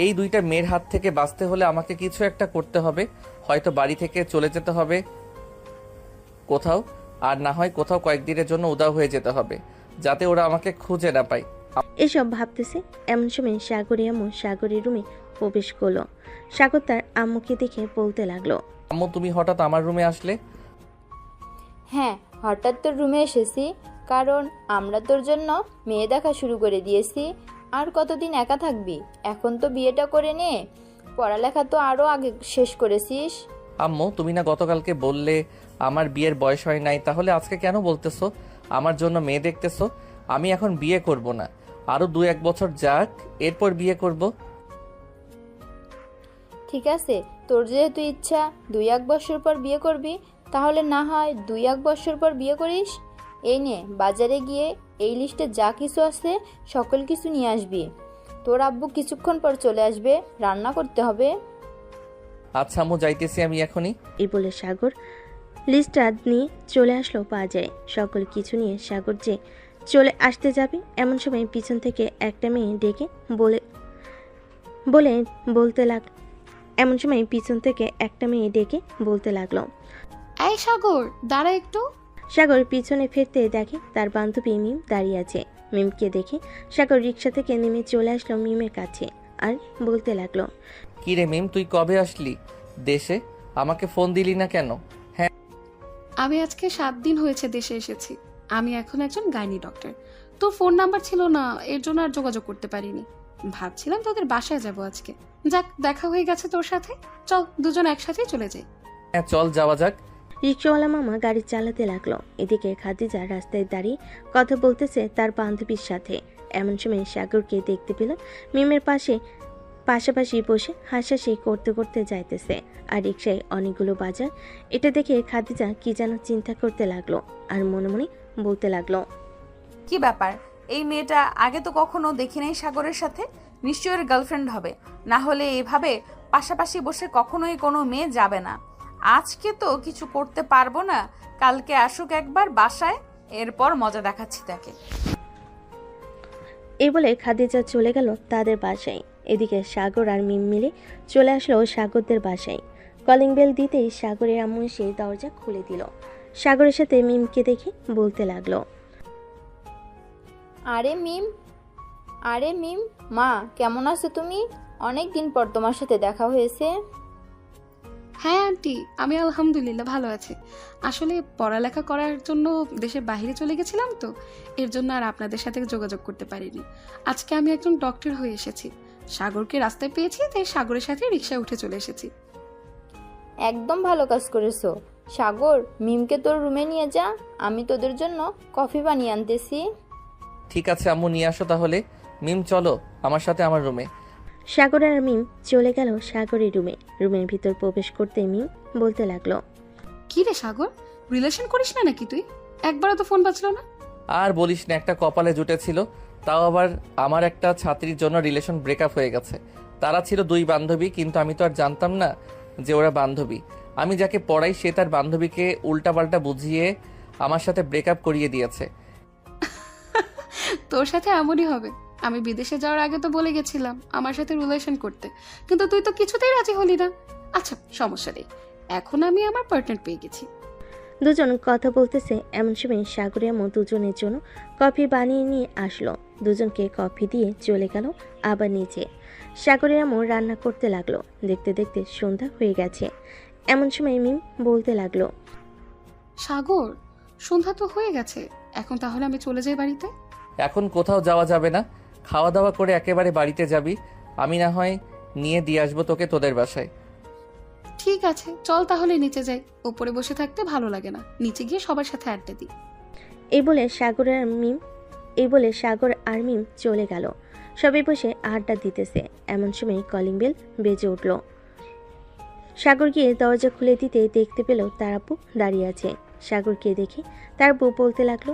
এই দুইটা মেয়ের হাত থেকে বাঁচতে হলে আমাকে কিছু একটা করতে হবে। হয়তো বাড়ি থেকে চলে যেতে হবে কোথাও, আর না হয় কোথাও কয়েকদিনের জন্য উধাও হয়ে যেতে হবে, যাতে ওরা আমাকে খুঁজে না পায়। এসব ভাবতেছে এমন সময় সাগরের আম্মু সাগরের রুমে প্রবেশ করলো। সাগর তার আম্মুকে দেখে বলতে লাগলো, আম্মু, তুমি হঠাৎ আমার রুমে আসলে? হ্যাঁ, হঠাৎ তোর রুমে এসেছি, কারণ আমরা তোর জন্য মেয়ে দেখা শুরু করে দিয়েছি। আর কতদিন একা থাকবি? এখন তো বিয়েটা করে নে, পড়ালেখা তো আরও আগে শেষ করেছিস। আম্মু, তুমি না গতকালকে বললে আমার বিয়ের বয়স হয় নাই, তাহলে আজকে কেন বলতেছো আমার জন্য মেয়ে দেখতেছো? আমি এখন বিয়ে করব না, আরো 2-1 বছর যাক, এরপর বিয়ে করব। ঠিক আছে, তোর যেহেতু ইচ্ছা 2-1 বছর পর বিয়ে করবি, তাহলে না হয় 2-1 বছর পর বিয়ে করিস। এই নে, বাজারে গিয়ে এই লিস্টে যা কিছু আছে সকল কিছু নিয়ে আসবি। তোর আব্বু কিছুক্ষণ পর চলে আসবে, রান্না করতে হবে। আচ্ছা আম্মু, যাইতেছি আমি এখনই। এই বলে সাগর লিস্টটা নিয়ে চলে আসলো বাজারে। সকল কিছু নিয়ে সাগর যে চলে আসতে যাবে এমন সময় পিছন থেকে একটা মেয়ে ডেকে বলতে লাগলো, এই সাগর, দাঁড়া একটু। সাগর পিছনে ফিরতে দেখে তার বান্ধবী মিম দাঁড়িয়ে আছে। মিমকে দেখে সাগর রিক্সা থেকে নেমে চলে আসলো মিমের কাছে আর বলতে লাগলো, কি রে মিম, তুই কবে আসলি দেশে? আমাকে ফোন দিলি না কেন? আমি আজকে 7 দিন হয়েছে দেশে এসেছি। আমি এখন একজন গাইনি ডক্টর। তোর ফোন নাম্বার ছিল না, এর জন্য আর যোগাযোগ করতে পারিনি। ভাবছিলাম তোদের বাসায় যাব আজকে। যাক, দেখা হয়ে গেছে তোর সাথে। চল দুজন একসাথেই চলে যাই। হ্যাঁ চল, যাওয়া যাক। রিক্সাওয়ালা মামা গাড়ি চালাতে লাগলো। এদিকে খাদিজা রাস্তায় দাঁড়িয়ে কথা বলতেছে তার বান্ধবীর সাথে। এমন সময় সাগরকে দেখতে পেল মিমের পাশাপাশি বসে হাসাহাসি করতে করতে যাইতেছে আর রিক্সায় অনেকগুলো বাজার। এটা দেখে খাদিজা কি যেন চিন্তা করতে লাগলো আর মনে মনে বলতে লাগলো, কি ব্যাপার, এই মেয়েটা আগে তো কখনো দেখি নাই সাগরের সাথে। নিশ্চয়ই গার্লফ্রেন্ড হবে, না হলে এভাবে পাশাপাশি বসে কখনোই কোনো মেয়ে যাবে না। আজকে তো কিছু করতে পারবো না, কালকে আসুক একবার বাসায়, এরপর মজা দেখাচ্ছি তাকে। এই বলে খাদিজা চলে গেল তাদের বাসায়। এদিকে সাগর আর মিম মিলে চলে আসলো সাগরদের বাসায়। কলিং বেল দিতেই সাগরের আম্মু এসে দরজা খুলে দিল। সাগরের সাথে মিমকে দেখে বলতে লাগলো, আরে মিম, মা কেমন আছো তুমি? অনেক দিন পর তোমার সাথে দেখা হয়েছে। হ্যাঁ আন্টি, আমি আলহামদুলিল্লাহ ভালো আছি। আসলে পড়ালেখা করার জন্য দেশের বাইরে চলে গেছিলাম, তো এর জন্য আর আপনাদের সাথে যোগাযোগ করতে পারিনি। আজকে আমি একজন ডক্টর হয়ে এসেছি। সাগরকে রাস্তায় পেয়েছি, তাই সাগরের সাথে রিক্সায় উঠে চলে এসেছি। একদম ভালো কাজ করেছো। সাগর, মিমকে তোর রুমে নিয়ে যা, আমি তোদের জন্য কফি বানিয়ে আনতেছি। ঠিক আছে আম্মু, নিয়ে আসো তাহলে। মিম চলো আমার সাথে আমার রুমে। সাগর আর মিম চলে গেল সাগরের রুমে। রুমের ভিতর প্রবেশ করতে মিম বলতে লাগলো, কি রে সাগর, রিলেশন করিস না নাকি তুই? একবারও তো ফোন বাজলো না। আর বলিস না, একটা কপালে জুটেছিল তাও আবার আমার একটা ছাত্রীর জন্য রিলেশন ব্রেকআপ হয়ে গেছে। তারা ছিল 2 বান্ধবী, কিন্তু আমি তো আর জানতাম না যে ওরা বান্ধবী। আমি যাকে পড়াই সে তার বান্ধবীকে উল্টাপাল্টা বুঝিয়ে আমার সাথে ব্রেকআপ করিয়ে দিয়েছে। তোর সাথে এমনই হবে। আমি বিদেশে যাওয়ার আগে তো বলে গেছিলাম আমার সাথে রিলেশন করতে, কিন্তু তুই তো কিছুতেই রাজি হলি না। আচ্ছা সমস্যা নেই, এখন আমি আমার পার্টনার পেয়ে গেছি। দুজন কথা বলতেছে এমন সময় সাগরের আম্মু দুজনের জন্য কফি বানিয়ে নিয়ে আসলো। দুজনকে কফি দিয়ে চলে গেল আবার নিচে। সাগরের আম্মু রান্না করতে লাগলো। দেখতে দেখতে সন্ধ্যা হয়ে গেছে। এমন সময় মিম বলতে লাগলো, সাগর, সন্ধ্যা তো হয়ে গেছে, এখন তাহলে আমি চলে যাই বাড়িতে। এখন কোথাও যাওয়া যাবে না, খাওয়া দাওয়া করে একেবারে বাড়িতে যাবি। আমি না হয় নিয়ে দিয়ে আসবো তোকে তোদের বাসায়। ঠিক আছে, চল তাহলে নিচে যাই, উপরে বসে থাকতে ভালো লাগে না, নিচে গিয়ে সবার সাথে আড্ডা দিই। এই বলে সাগর আর মিম চলে গেল। সবাই বসে আড্ডা দিতেছে। এমন সময় কলিং বেল বেজে উঠল। সাগর গিয়ে দরজা খুলে দিতে দেখতে পেল তার আপু দাঁড়িয়ে আছে। সাগরকে দেখে তার বউ বলতে লাগলো,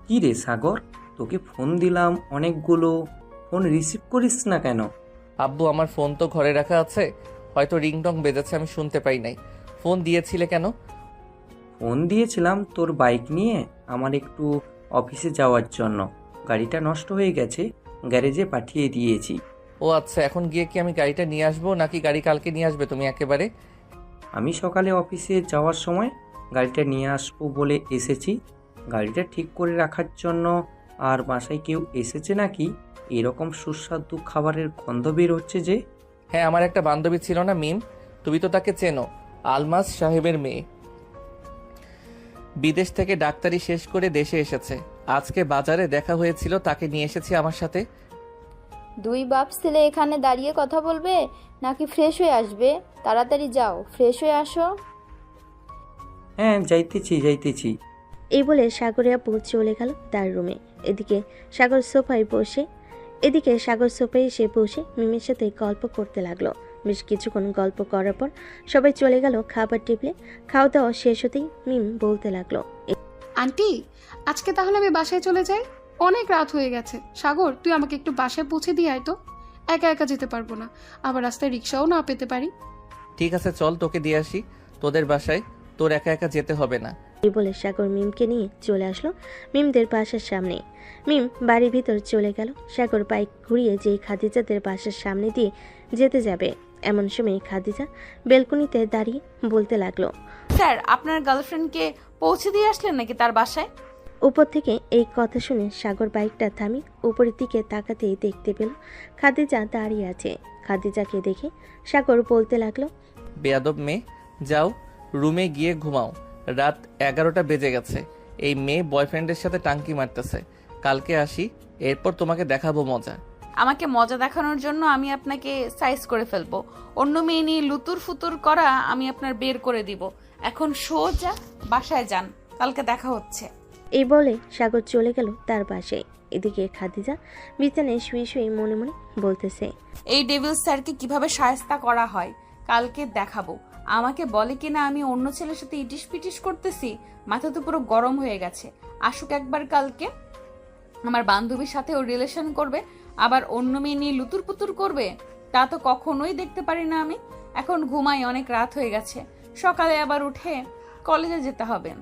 কি রে সাগর, তোকে ফোন দিলাম অনেকগুলো, ফোন রিসিভ করিস না কেন? আব্বু, আমার ফোন তো ঘরে রাখা আছে, হয়তো রিংটং বেজেছে, আমি শুনতে পাই নাই। ফোন দিয়েছিলে কেন? ফোন দিয়েছিলাম তোর বাইক নিয়ে আমার একটু অফিসে যাওয়ার জন্য। গাড়িটা নষ্ট হয়ে গেছে, গ্যারেজে পাঠিয়ে দিয়েছি। ও আচ্ছা, এখন গিয়ে কি আমি গাড়িটা নিয়ে আসবো নাকি গাড়ি কালকে নিয়ে আসবে তুমি একেবারে? আমি সকালে অফিসে যাওয়ার সময় গাড়িটা নিয়ে আসবো বলে এসেছি। গাড়িটা ঠিক করে রাখার জন্য। আর বাসায় কেউ এসেছে নাকি? এরকম সুস্বাদু খাবারের গন্ধ বের হচ্ছে যে। হ্যাঁ, আমার একটা বান্ধবী ছিল না মিম, তুমি তো তাকে চেনো, আলমাস সাহেবের মেয়ে। বিদেশ থেকে ডাক্তারি শেষ করে দেশে এসেছে। আজকে বাজারে দেখা হয়েছিল, তাকে নিয়ে এসেছি আমার সাথে। 2 বাপ ছেলে এখানে দাঁড়িয়ে কথা বলবে নাকি ফ্রেশ হয়ে আসবে? তাড়াতাড়ি যাও, ফ্রেশ হয়ে আসো। হ্যাঁ, যাইতেছি। এই বলে সাগরের আপু চলে গেল তার রুমে। এদিকে সাগর সোফায় এসে বসে মিমের সাথে গল্প করতে লাগলো। বেশ কিছুক্ষণ গল্প করার পর সবাই চলে গেল খাবার টেবিলে। খাওয়া দাওয়া শেষ হতেই মিম বলতে লাগলো, আন্টি, আজকে তাহলে আমি বাসায় চলে যাই, অনেক রাত হয়ে গেছে। সাগর, তুই আমাকে একটু বাসায় পৌঁছে দিয়ে আয় তো, একা একা যেতে পারবো না, আবার রাস্তায় রিক্সাও না পেতে পারি। ঠিক আছে, চল তোকে দিয়ে আসি তোদের বাসায়, তোর একা একা যেতে হবে না। এই বলে সাগর মিমকে নিয়ে চলে আসলো মিমদের বাসার সামনে। মিম বাড়ির ভিতর চলে গেল। সাগর বাইক ঘুরিয়ে যেই খাদিজাদের বাসার সামনে দিয়ে যেতে যাবে, এমন সময় খাদিজা বেলকনিতে দাঁড়িয়ে বলতে লাগলো, স্যার, আপনার গার্লফ্রেন্ডকে পৌঁছে দিয়ে আসলেন নাকি তার বাসায়? উপর থেকে এই কথা শুনে সাগর বাইকটা থামি উপরের দিকে তাকাতেই দেখতে পেল খাদিজা দাঁড়িয়ে আছে। খাদিজাকে দেখে সাগর বলতে লাগলো, বেয়াদব মেয়ে, যাও রুমে গিয়ে ঘুমাও, রাত 11টা বেজে গেছে। এই মেয়ে বয়ফ্রেন্ডের সাথে টাঙ্কি মারতেছে। কালকে আসি, এরপর তোমাকে দেখাবো মজা। আমাকে মজা দেখানোর জন্য আমি আপনাকে সাইজ করে ফেলবো। অন্য মেয়ে নিয়ে লুতুর ফুতুর করা আমি আপনার বের করে দিব। এখন সোজা বাসায় যান, কালকে দেখা হচ্ছে। এই বলে সাগর চলে গেল তার বাসায়। এদিকে খাদিজা বিছানায় শুয়ে শুয়ে মনে মনে বলতেছে, এই ডেভিল স্যারকে কিভাবে শায়েস্তা করা হয় কালকে দেখাবো। আমাকে বলে কিনা আমি অন্য ছেলের সাথে ইটিস পিটিস করতেছি, মাথা তো পুরো গরম হয়ে গেছে। আসুক একবার কালকে, আমার বান্ধবীর সাথে ও রিলেশন করবে, আবার অন্য মেয়ে নিয়ে লুতুর পুতুর করবে, তা তো কখনোই দেখতে পারি না আমি। এখন ঘুমাই, অনেক রাত হয়ে গেছে, সকালে আবার উঠে কলেজে যেতে হবে।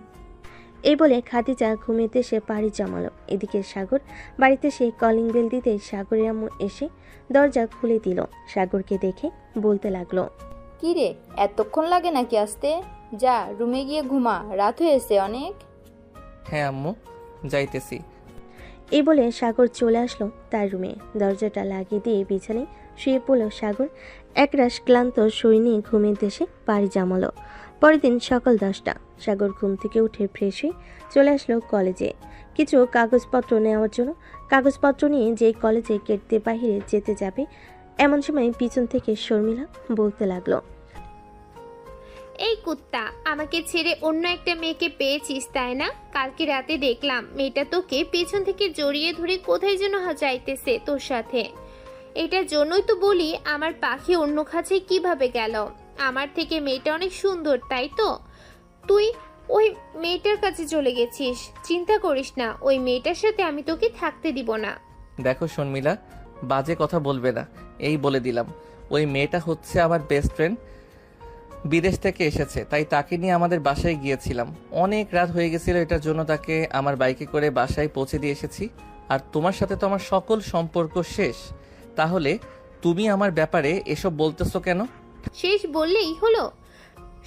এই বলে খাদিজা ঘুমিয়েতে সে পাড়ি জমালো। এদিকে সাগর বাড়িতে সে কলিং বেল দিতে সাগরের আম্মু এসে দরজা খুলে দিল। সাগরকে দেখে বলতে লাগলো, কি রে, এতক্ষণ লাগে নাকি আসতে? যা রুমে গিয়ে ঘুমা, রাত হয়েছে অনেক। হ্যাঁ আম্মু, যাইতেছি। এই বলে সাগর চলে আসলো তার রুমে। দরজাটা লাগিয়ে দিয়ে বিছানায় শুয়ে পড়ল সাগর। একরাশ ক্লান্ত শরীর নিয়ে ঘুমের দেশে পাড়ি জমালো। পরের দিন সকাল 10টা। সাগর ঘুম থেকে উঠে ফ্রেশ হয়ে চলে আসলো কলেজে কিছু কাগজপত্র নেওয়ার জন্য। কাগজপত্র নিয়ে যেই কলেজে গেট দিয়ে বাহিরে যেতে যাবে, এমন সময় পিছন থেকে শর্মিলা বলতে লাগলো, এই কুত্তা, আমাকে ছেড়ে অন্য একটা মেয়েকে পেয়েছিস তাই না? কালকে রাতে দেখলাম মেয়েটা তোকে পেছন থেকে জড়িয়ে ধরে কোথায় যেন যাইতেছে তোর সাথে। এটার জন্যই তো বলি আমার পাখি অন্য কাছে কিভাবে গেল। আমার থেকে মেয়েটা অনেক সুন্দর, তাই তো? তুই ওই মেয়েটার কাছে চলে গেছিস। চিন্তা করিস না, ওই মেয়েটার সাথে আমি তোকে থাকতে দিব না। দেখো শর্মিলা, বাজে কথা বলবে না, এই বলে দিলাম। ওই মেয়েটা হচ্ছে আমার বেস্ট ফ্রেন্ড, বিদেশ থেকে এসেছে, তাই তাকে নিয়ে আমাদের বাসায় গিয়েছিলাম। অনেক রাত হয়ে গেছিল, এটার জন্য তাকে আমার বাইকে করে বাসায় পৌঁছে দিয়ে এসেছি। আর তোমার সাথে তো আমার সকল সম্পর্ক শেষ, তাহলে তুমি আমার ব্যাপারে এসব বলতেছো কেন? শেষ বললেই হলো?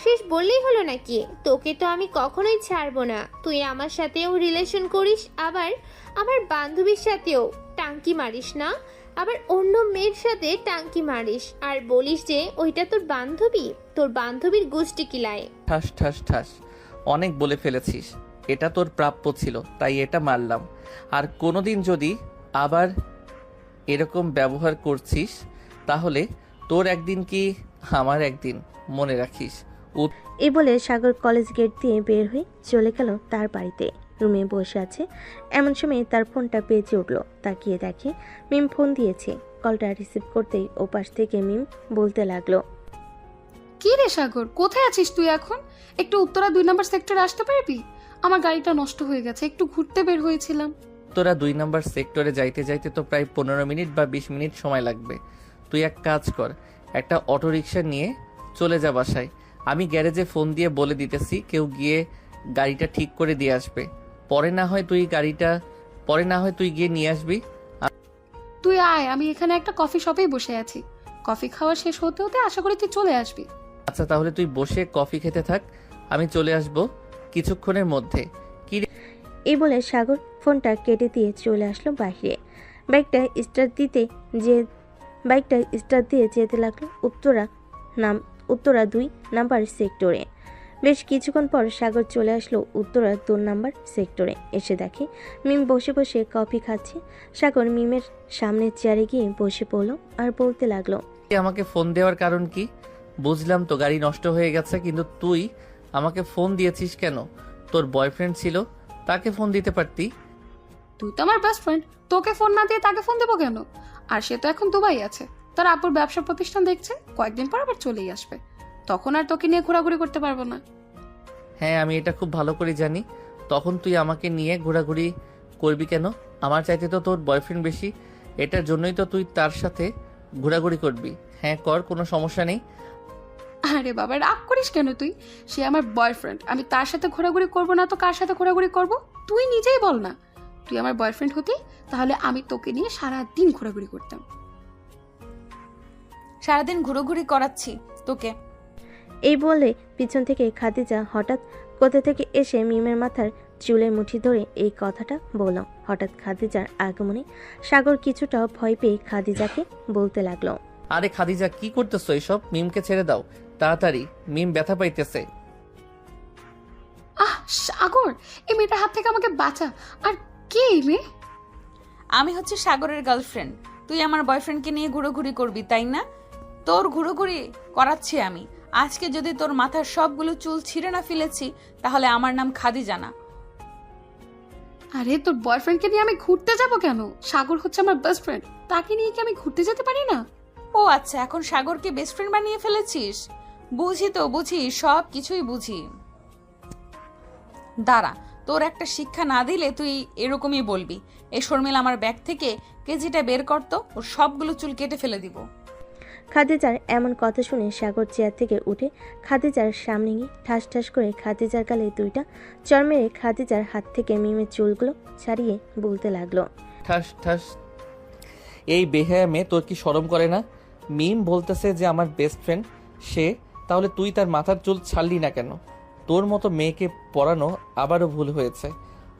শেষ বললেই হলো নাকি? তোকে তো আমি কখনোই ছাড়বো না। তুই আমার সাথেও রিলেশন করিস, আবার আমার বান্ধবীর সাথেও টাঙ্কি মারিস না, আবার অন্য মেয়ের সাথে টাঙ্কি মারিস আর বলিস যে ওইটা তোর বান্ধবী। তোর বান্ধবীর গোষ্ঠী কিলায়। ঠাস ঠাস ঠাস, অনেক বলে ফেলেছিস। এটা তোর প্রাপ্য ছিল, তাই এটা মারলাম। আর কোনোদিন যদি আবার এরকম ব্যবহার করছিস, তাহলে তোর একদিন কি আমার একদিন, মনে রাখিস। এই বলে সাগর কলেজ গেট দিয়ে বের হয়ে চলে গেল তার বাড়িতে। রুমে বসে আছে, এমন সময় তার ফোনটা বেজে উঠল। তাকিয়ে দেখে মিম ফোন দিয়েছে। কলটা রিসিভ করতেই ওপাশ থেকে মিম বলতে লাগলো, কি রে সাগর, কোথায় আছিস তুই এখন? একটু উত্তরা 2 নম্বর সেক্টরে আসতে পারবি? আমার গাড়িটা নষ্ট হয়ে গেছে, একটু ঘুরতে বের হয়েছিলাম। তোরা 2 নম্বর সেক্টরে যাইতে যাইতে তো প্রায় 15 মিনিট বা 20 মিনিট সময় লাগবে। তুই এক কাজ কর, একটা অটোরিকশা নিয়ে চলে যা বাসায়। আমি গ্যারেজে ফোন দিয়ে বলে দিতেছি, কেউ গিয়ে গাড়িটা ঠিক করে দিয়ে আসবে। পরে না হয় তুই গিয়ে নিয়ে আসবি। তুই আয়, আমি এখানে একটা কফি শপেই বসে আছি। কফি খাওয়া শেষ হতে হতে আশা করি তুই চলে আসবি। আচ্ছা, তাহলে তুই বসে কফি খেতে থাক, আমি চলে আসব কিছুক্ষণের মধ্যে। এই বলে সাগর ফোনটা কেটে দিয়ে চলে আসলো বাইরে। বাইকটা স্টার্ট দিয়ে যেতে লাগলো উত্তরা 2 নাম্বার সেক্টরে। বেশ কিছুক্ষণ পর সাগর চলে আসলো উত্তরা 2 নাম্বার সেক্টরে। এসে দেখে মিম বসে বসে কফি খাচ্ছে। সাগর মিমের সামনে চেয়ারে গিয়ে বসে পড়লো আর বলতে লাগলো, আমাকে ফোন দেওয়ার কারণ কি? বুঝলাম তো গাড়ি নষ্ট হয়ে গেছে, কিন্তু তুই আমাকে ফোন দিয়েছিস কেন? তোর বয়ফ্রেন্ড ছিল, তাকে ফোন দিতে পারতি। তুই তো আমার বেস্ট ফ্রেন্ড, তোকে ফোন না দিয়ে তাকে ফোন দেবো কেন? আর সে তো এখন দুবাই আছে, তার আব্বুর ব্যবসা প্রতিষ্ঠান দেখছে, কয়েকদিন পর আবার চলেই আসবে। তখন আর তোকে নিয়ে ঘোরাঘুরি করতে পারবো না। হ্যাঁ, আমি এটা খুব ভালো করে জানি। তখন তুই আমাকে নিয়ে ঘোরাঘুরি করবি কেন? আমার চাইতে তো তোর বয়ফ্রেন্ড বেশি, এটার জন্যই তো তুই তার সাথে ঘোরাঘুরি করবি। হ্যাঁ কর, কোনো সমস্যা নেই। আরে বাবা, রাগ করিস কেন তুই? সে আমার বয়ফ্রেন্ড, আমি তার সাথে ঘোরাঘুরি করবো না তো কার সাথে ঘোরাঘুরি করবো? তুই নিজেই বল না। তুই আমার বয়ফ্রেন্ড হতি, তাহলে আমি তোকে নিয়ে সারাদিন ঘোরাঘুরি করতাম। সারাদিন ঘুরোঘুরি করাচ্ছি তোকে। এই বলে পিছন থেকে খাদিজা হঠাৎ কোথা থেকে এসে মিমের মাথার চুলে মুঠি ধরে এই কথাটা বলল। হঠাৎ খাদিজার আগমনে সাগর কিছুটা ভয় পেয়ে খাদিজাকে বলতে লাগলো, আরে খাদিজা, কি করতেছো এসব? মিমকে ছেড়ে দাও তাড়াতাড়ি, মিম ব্যথা পাইতেছে। সাগর, এই মেয়েটার হাত থেকে আমাকে বাঁচা। আর কে এই মেয়ে? আমি হচ্ছে সাগরের গার্লফ্রেন্ড। তুই আমার বয়ফ্রেন্ডকে নিয়ে ঘুরোঘুরি করবি, তাই না? তোর ঘুরোঘুরি করাচ্ছি আমি। আজকে যদি তোর মাথার সবগুলো চুল ছিঁড়ে না ফেলেছি, তাহলে আমার নাম খাদিজা না। আরে তোর বয়ফ্রেন্ডকে নিয়ে আমি ঘুরতে যাব কেন? সাগর হচ্ছে আমার বেস্ট ফ্রেন্ড, তাকে নিয়ে কি আমি ঘুরতে যেতে পারি না? ও আচ্ছা, এখন সাগরকে বেস্ট ফ্রেন্ড বানিয়ে ফেলেছিস। বুঝি, সব কিছুই বুঝি। দাঁড়া, তোর একটা শিক্ষা না দিলে তুই এরকমই বলবি। এই শর্মিলা, আমার ব্যাগ থেকে কেজিটা বের করতো, ওর সবগুলো চুল কেটে ফেলে দিব। খাদিজার এমন কথা শুনে সাগর চেয়ার থেকে উঠে খাদিজার সামনে গিয়ে ঠাস ঠাস করে খাদিজার গালে 2টা চড় মেরে খাদিজার হাত থেকে মিমের চুলগুলো ছাড়িয়ে বলতে লাগলো, ঠাস ঠাস। এই বেহায়া মেয়ে, তোর কি শরম করে না? মিম বলতেছে যে আমার বেস্ট ফ্রেন্ড সে, তাহলে তুই তার মাথার চুল ছাড়লি না কেন? তোর মতো মেয়েকে পড়ানো আবারও ভুল হয়েছে,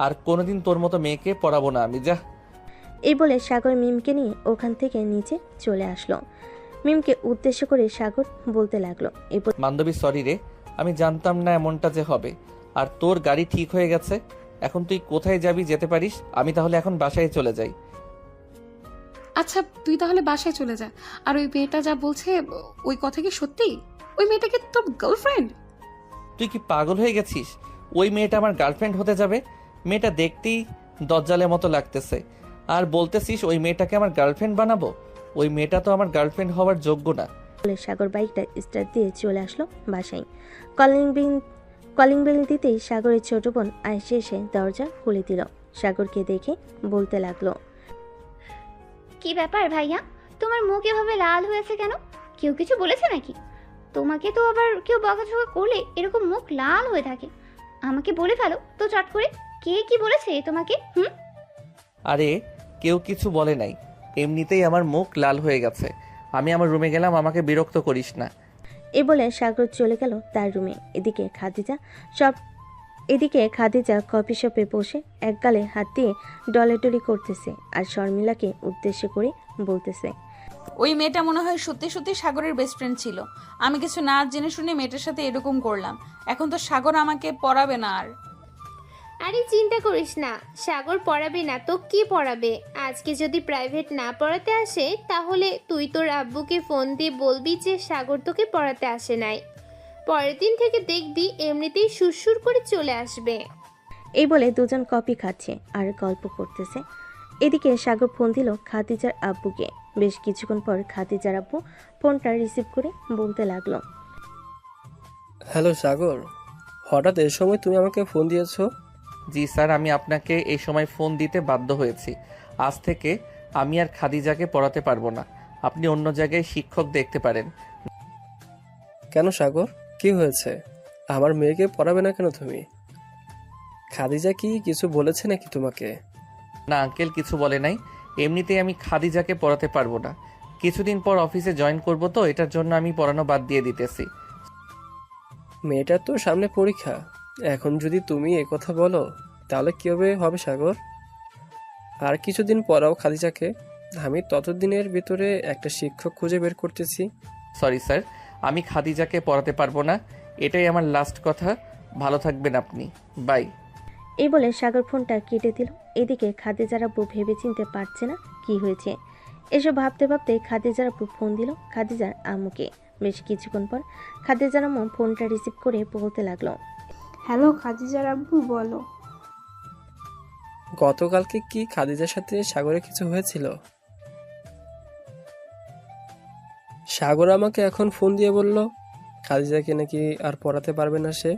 আর কোনোদিন তোর মতো মেয়েকে পড়াবো না আমি, যা। এই বলে সাগর মিমকে নিয়ে ওখান থেকে নিচে চলে আসলো। মিমকে উদ্দেশ্য করে সাগর বলতে লাগলো, বান্ধবী সরি রে, আমি জানতাম না এমনটা যে হবে। আর তোর গাড়ি ঠিক হয়ে গেছে, এখন তুই কোথায় যাবি যেতে পারিস। আমি তাহলে এখন বাসায় চলে যাই। আচ্ছা, তুই তাহলে বাসায় চলে যা। আর ওই মেয়েটা যা বলছে, ওই কথা কি সত্যি? ওই মেয়েটা কি তোর গার্লফ্রেন্ড? তুই কি পাগল হয়ে গেছিস? ওই মেয়েটা আমার গার্লফ্রেন্ড হতে যাবে? মেয়েটা দেখতেই দজ্জালের মতো লাগতেছে, আর বলতেছিস ওই মেয়েটাকে আমার গার্লফ্রেন্ড বানাবো? ওই মেয়েটা তো আমার গার্লফ্রেন্ড হওয়ার যোগ্য না। বলে সাগর বাইকটা স্টার্ট দিয়ে চলে আসলো বাসায়। কলিং বেল দিতেই সাগরের ছোট বোন আয়েশা এসে দরজা খুলে দিল। সাগরকে দেখে বলতে লাগলো, কি ব্যাপার ভাইয়া, তোমার মুখ এভাবে লাল হয়েছে কেন? কেউ কিছু বলেছে নাকি? তোমাকে তো আবার কেউ বকাঝকা করলে এরকম মুখ লাল হয়ে থাকে। আমাকে বলে ফেলো তো চট করে, কে কি বলেছে তোমাকে? আরে কেউ কিছু বলে নাই, এমনিতেই আমার মুখ লাল হয়ে গেছে। আমি আমার রুমে গেলাম, আমাকে বিরক্ত করিস না। এ বলে সাগর চলে গেল তার রুমে। এদিকে খাদিজা কফি শপে বসে এক গালে হাত দিয়ে ডলাডলি করতেছে আর শর্মিলাকে উদ্দেশ্য করে বলতেছে, ওই মেয়েটা মনে হয় সত্যি সত্যি সাগরের বেস্ট ফ্রেন্ড ছিল। আমি কিছু না জেনে শুনে মেয়েটার সাথে এরকম করলাম। এখন তো সাগর আমাকে পড়াবে না আর। আরে চিন্তা করিস না, সাগর পড়াবে না তো কি পড়াবে? আজকে যদি প্রাইভেট না পড়াতে আসে তাহলে তুই তোর আব্বুকে ফোন দিয়ে বলবি যে সাগর তোকে পড়াতে আসে নাই। পরের দিন থেকে দেখবি এমনিতেই সুরসুর করে চলে আসবে। এই বলে দুজন কফি খাচ্ছে আর গল্প করতেছে। এদিকে সাগর ফোন দিল খাদিজার আব্বুকে। বেশ কিছুক্ষণ পর খাদিজার আব্বু ফোনটা রিসিভ করে বলতে লাগলো, হ্যালো সাগর, হঠাৎ এই সময় তুমি আমাকে ফোন দিয়েছো? জি স্যার, আমি আপনাকে এই সময় ফোন দিতে বাধ্য হয়েছি। আজ থেকে আমি আর খাদিজাকে পড়াতে পারবো না। আপনি অন্য জায়গায় শিক্ষক দেখতে পারেন। কেন সাগর, কি হয়েছে? আমার মেয়েকে পড়াবে না কেন তুমি? খাদিজা কি কিছু বলেছে নাকি তোমাকে? না আঙ্কেল, কিছু বলে নাই। এমনিতেই আমি খাদিজাকে পড়াতে পারবো না। কিছুদিন পর অফিসে জয়েন করব, তো এটার জন্য আমি পড়ানো বাদ দিয়ে দিতেছি। মেয়েটার তো সামনে পরীক্ষা, এখন যদি তুমি কথা বলো তাহলে কীভাবে হবে সাগর? আর কিছুদিন পরাও খাদিজাকে, আমি ততদিনের ভিতরে একটা শিক্ষক খুঁজে বের করতেছি। সরি স্যার, আমি খাদিজাকে পড়াতে পারবো না। এটাই আমার লাস্ট কথা। ভালো থাকবেন আপনি, বাই। এই বলে সাগর ফোনটা কেটে দিল। এদিকে খাদিজার আব্বু ভেবে চিনতে পারছে না কি হয়েছে। এসব ভাবতে ভাবতে খাদিজার আব্বু ফোন দিল খাদিজার আম্মুকে। বেশ কিছুক্ষণ পর খাদিজার আম্মু ফোনটা রিসিভ করে বলতে লাগলো, হ্যালো খাদিজার আব্বু, বলো। গতকালকে কি খাদিজার সাথে সাগরে কিছু হয়েছিল? সাগর আমাকে এখন ফোন দিয়ে বলল খাদিজাকে নাকি আর পড়াতে পারবে না সে।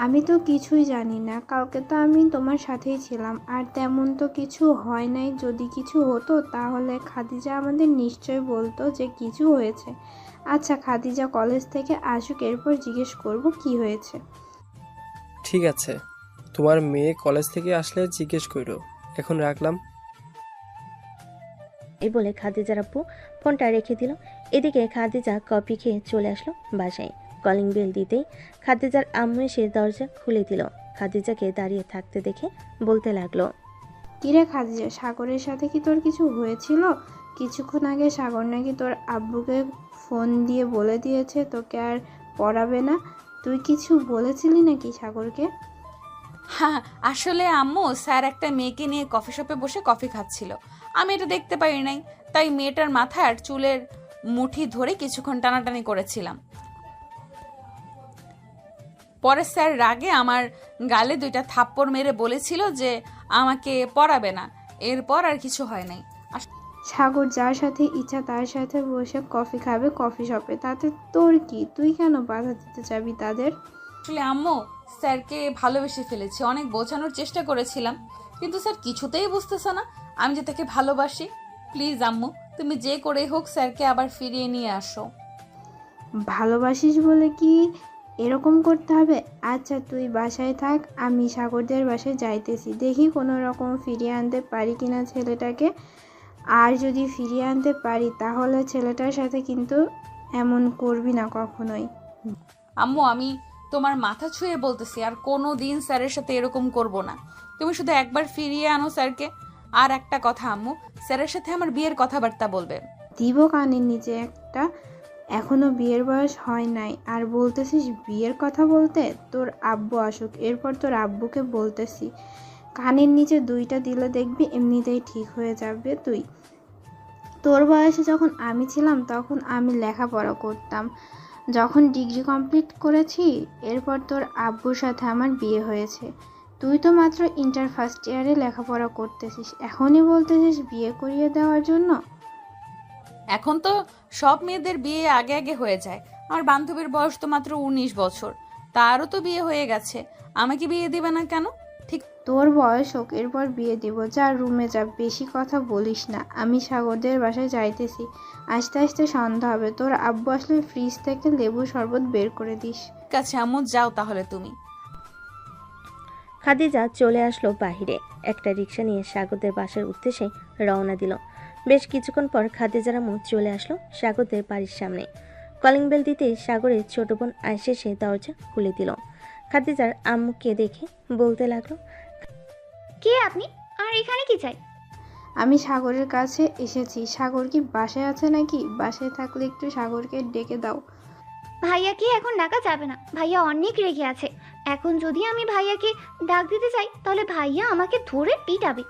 আমি তো কিছুই জানি না, কালকে তো আমি তোমার সাথেই ছিলাম, আর তেমন তো কিছু হয় নাই। যদি কিছু হতো তাহলে খাদিজা আমাদের নিশ্চয় বলতো যে কিছু হয়েছে। আচ্ছা খাদিজা কলেজ থেকে আসুক, এরপর জিজ্ঞেস করব কি হয়েছে। ঠিক আছে, তোমার মেয়ে কলেজ থেকে আসলে জিজ্ঞেস করো। এখন রাখলাম। এই বলে খাদিজার আব্বু ফোনটা রেখে দিল। এদিকে খাদিজা কফি খেয়ে চলে আসলো বাসায়। কলিং বেল দিতেই খাদিজার আম্মু এসে দরজা খুলে দিল। খাদিজাকে দাঁড়িয়ে থাকতে দেখে বলতে লাগলো, কিরে খাদিজা, সাগরের সাথে কি তোর কিছু হয়েছিল? কিছুক্ষণ আগে সাগর নাকি তোর আব্বুকে ফোন দিয়ে বলে দিয়েছে তোকে আর পড়াবে না। তুই কিছু বলেছিলি নাকি সাগরকে? হ্যাঁ, আসলে আম্মু স্যার একটা মেয়েকে নিয়ে কফি শপে বসে কফি খাচ্ছিল। আমি এটা দেখতে পারি নাই, তাই মেয়েটার মাথায় আর চুলের মুঠি ধরে কিছুক্ষণ টানাটানি করেছিলাম। পরে স্যার রাগে আমার গালে 2টা থাপ্পড় মেরে বলেছিল যে আমাকে পড়াবে না। এরপর আর কিছু হয় নাই। সাগর যার সাথে ইচ্ছা তার সাথে বসে কফি খাবে কফি শপে, তাতে তোর কি? তুই কেন বাধা দিতে যাবি তাদের? আসলে আম্মু স্যারকে ভালোবেসে ফেলেছি, অনেক বোঝানোর চেষ্টা করেছিলাম, কিন্তু স্যার কিছুতেই বুঝতেছে না আমি যে তাকে ভালোবাসি। প্লিজ আম্মু, তুমি যে করে হোক স্যারকে আবার ফিরিয়ে নিয়ে আসো। ভালোবাসিস বলে কি এরকম করতে হবে? আচ্ছা তুই বাসায় থাক, আমি সাগরদের বাসায় যাইতেছি, দেখি কোনো রকম ফিরিয়ে আনতে পারি কিনা ছেলেটাকে। আর যদি ফিরিয়ে আনতে পারি তাহলে ছেলেটার সাথে কিন্তু এমন করবি না কখনোই। আম্মু, আমি তোমার মাথা ছুঁয়ে বলতেছি, আর কোনো দিন স্যারের সাথে এরকম করব না। তুমি শুধু একবার ফিরিয়ে আনো স্যারকে। আর একটা কথা আম্মু, স্যারের সাথে আমার বিয়ের কথাবার্তা বলবে। দিব কানের নিচে একটা, এখনো বিয়ের বয়স হয় নাই আর বলতেছিস বিয়ের কথা বলতে? তোর আব্বু আসুক, এরপর তোর আব্বুকে বলতেছি। কানের নিচে 2টা দিলে দেখবি এমনিতেই ঠিক হয়ে যাবে। তোর বয়সে যখন আমি ছিলাম তখন আমি লেখাপড়া করতাম। যখন ডিগ্রি কমপ্লিট করেছি এরপর তোর আব্বুর সাথে আমার বিয়ে হয়েছে। তুই তো মাত্র ইন্টার ফার্স্ট ইয়ারে লেখাপড়া করতেছিস, এখনই বলতেছিস বিয়ে করিয়ে দেওয়ার জন্য? এখন তো সব মেয়েদের বিয়ে আগে আগে হয়ে যায়। আমার বান্ধবীর বয়স তো মাত্র 19 বছর। তারও তো বিয়ে হয়ে গেছে, আমাকে বিয়ে দিবে না কেন? ঠিক তোর বয়স হোক, এরপর বিয়ে দিব। যা রুমে যা, বেশি কথা বলিস না। আমি সাগরদের বাসায় যাইতেছি, আস্তে আস্তে সন্ধ্যা হবে। তোর আব্বু আসলে ফ্রিজ থেকে লেবু শরবত বের করে দিস। আছে আম্মু, যাও তাহলে তুমি। খাদিজা চলে আসলো বাহিরে। একটা রিক্সা নিয়ে সাগরদের বাসার উদ্দেশ্যে রওনা দিল। বেশ কিছুক্ষণ পর খাদিজার আম্মু চলে আসলো সাগরদের বাড়ির সামনে। কলিং বেল দিতেই সাগরের ছোট বোন আয়েশা এসে দরজা খুলে দিল। খাদিজার আম্মুকে দেখে বলতে লাগলো, কে আপনি আর এখানে কি চাই? আমি সাগরের কাছে এসেছি। সাগর কি বাসায় আছে নাকি? বাসায় থাকলে একটু সাগরকে ডেকে দাও। ভাইয়াকে এখন ডাকা যাবে না, ভাইয়া অনেক রেগে আছে। এখন যদি আমি ভাইয়াকে ডাক দিতে চাই তাহলে ভাইয়া আমাকে ধরে পিটাবে।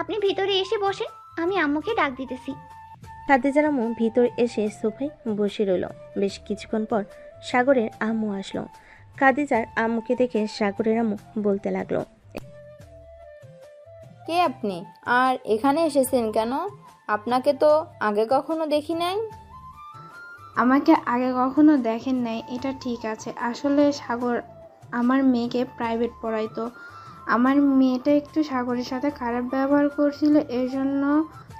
আপনি ভিতরে এসে বসেন, আমি আম্মুকে ডাক দিতেছি। খাদিজার আম্মু ভিতর এসে সোফায় বসে রইল। বেশ কিছুক্ষণ পর সাগরের আম্মু আসলো। খাদিজার আম্মুকে দেখে সাগরের আম্মু বলতে লাগলো, কে আপনি আর এখানে এসেছেন কেন? আপনাকে তো আগে কখনো দেখি নাই। আমাকে আগে কখনো দেখেন নাই, এটা ঠিক আছে। আসলে সাগর আমার মেয়েকে প্রাইভেট পড়াইতো। আমার মেয়েটা একটু সাগরের সাথে খারাপ ব্যবহার করছিল, এর জন্য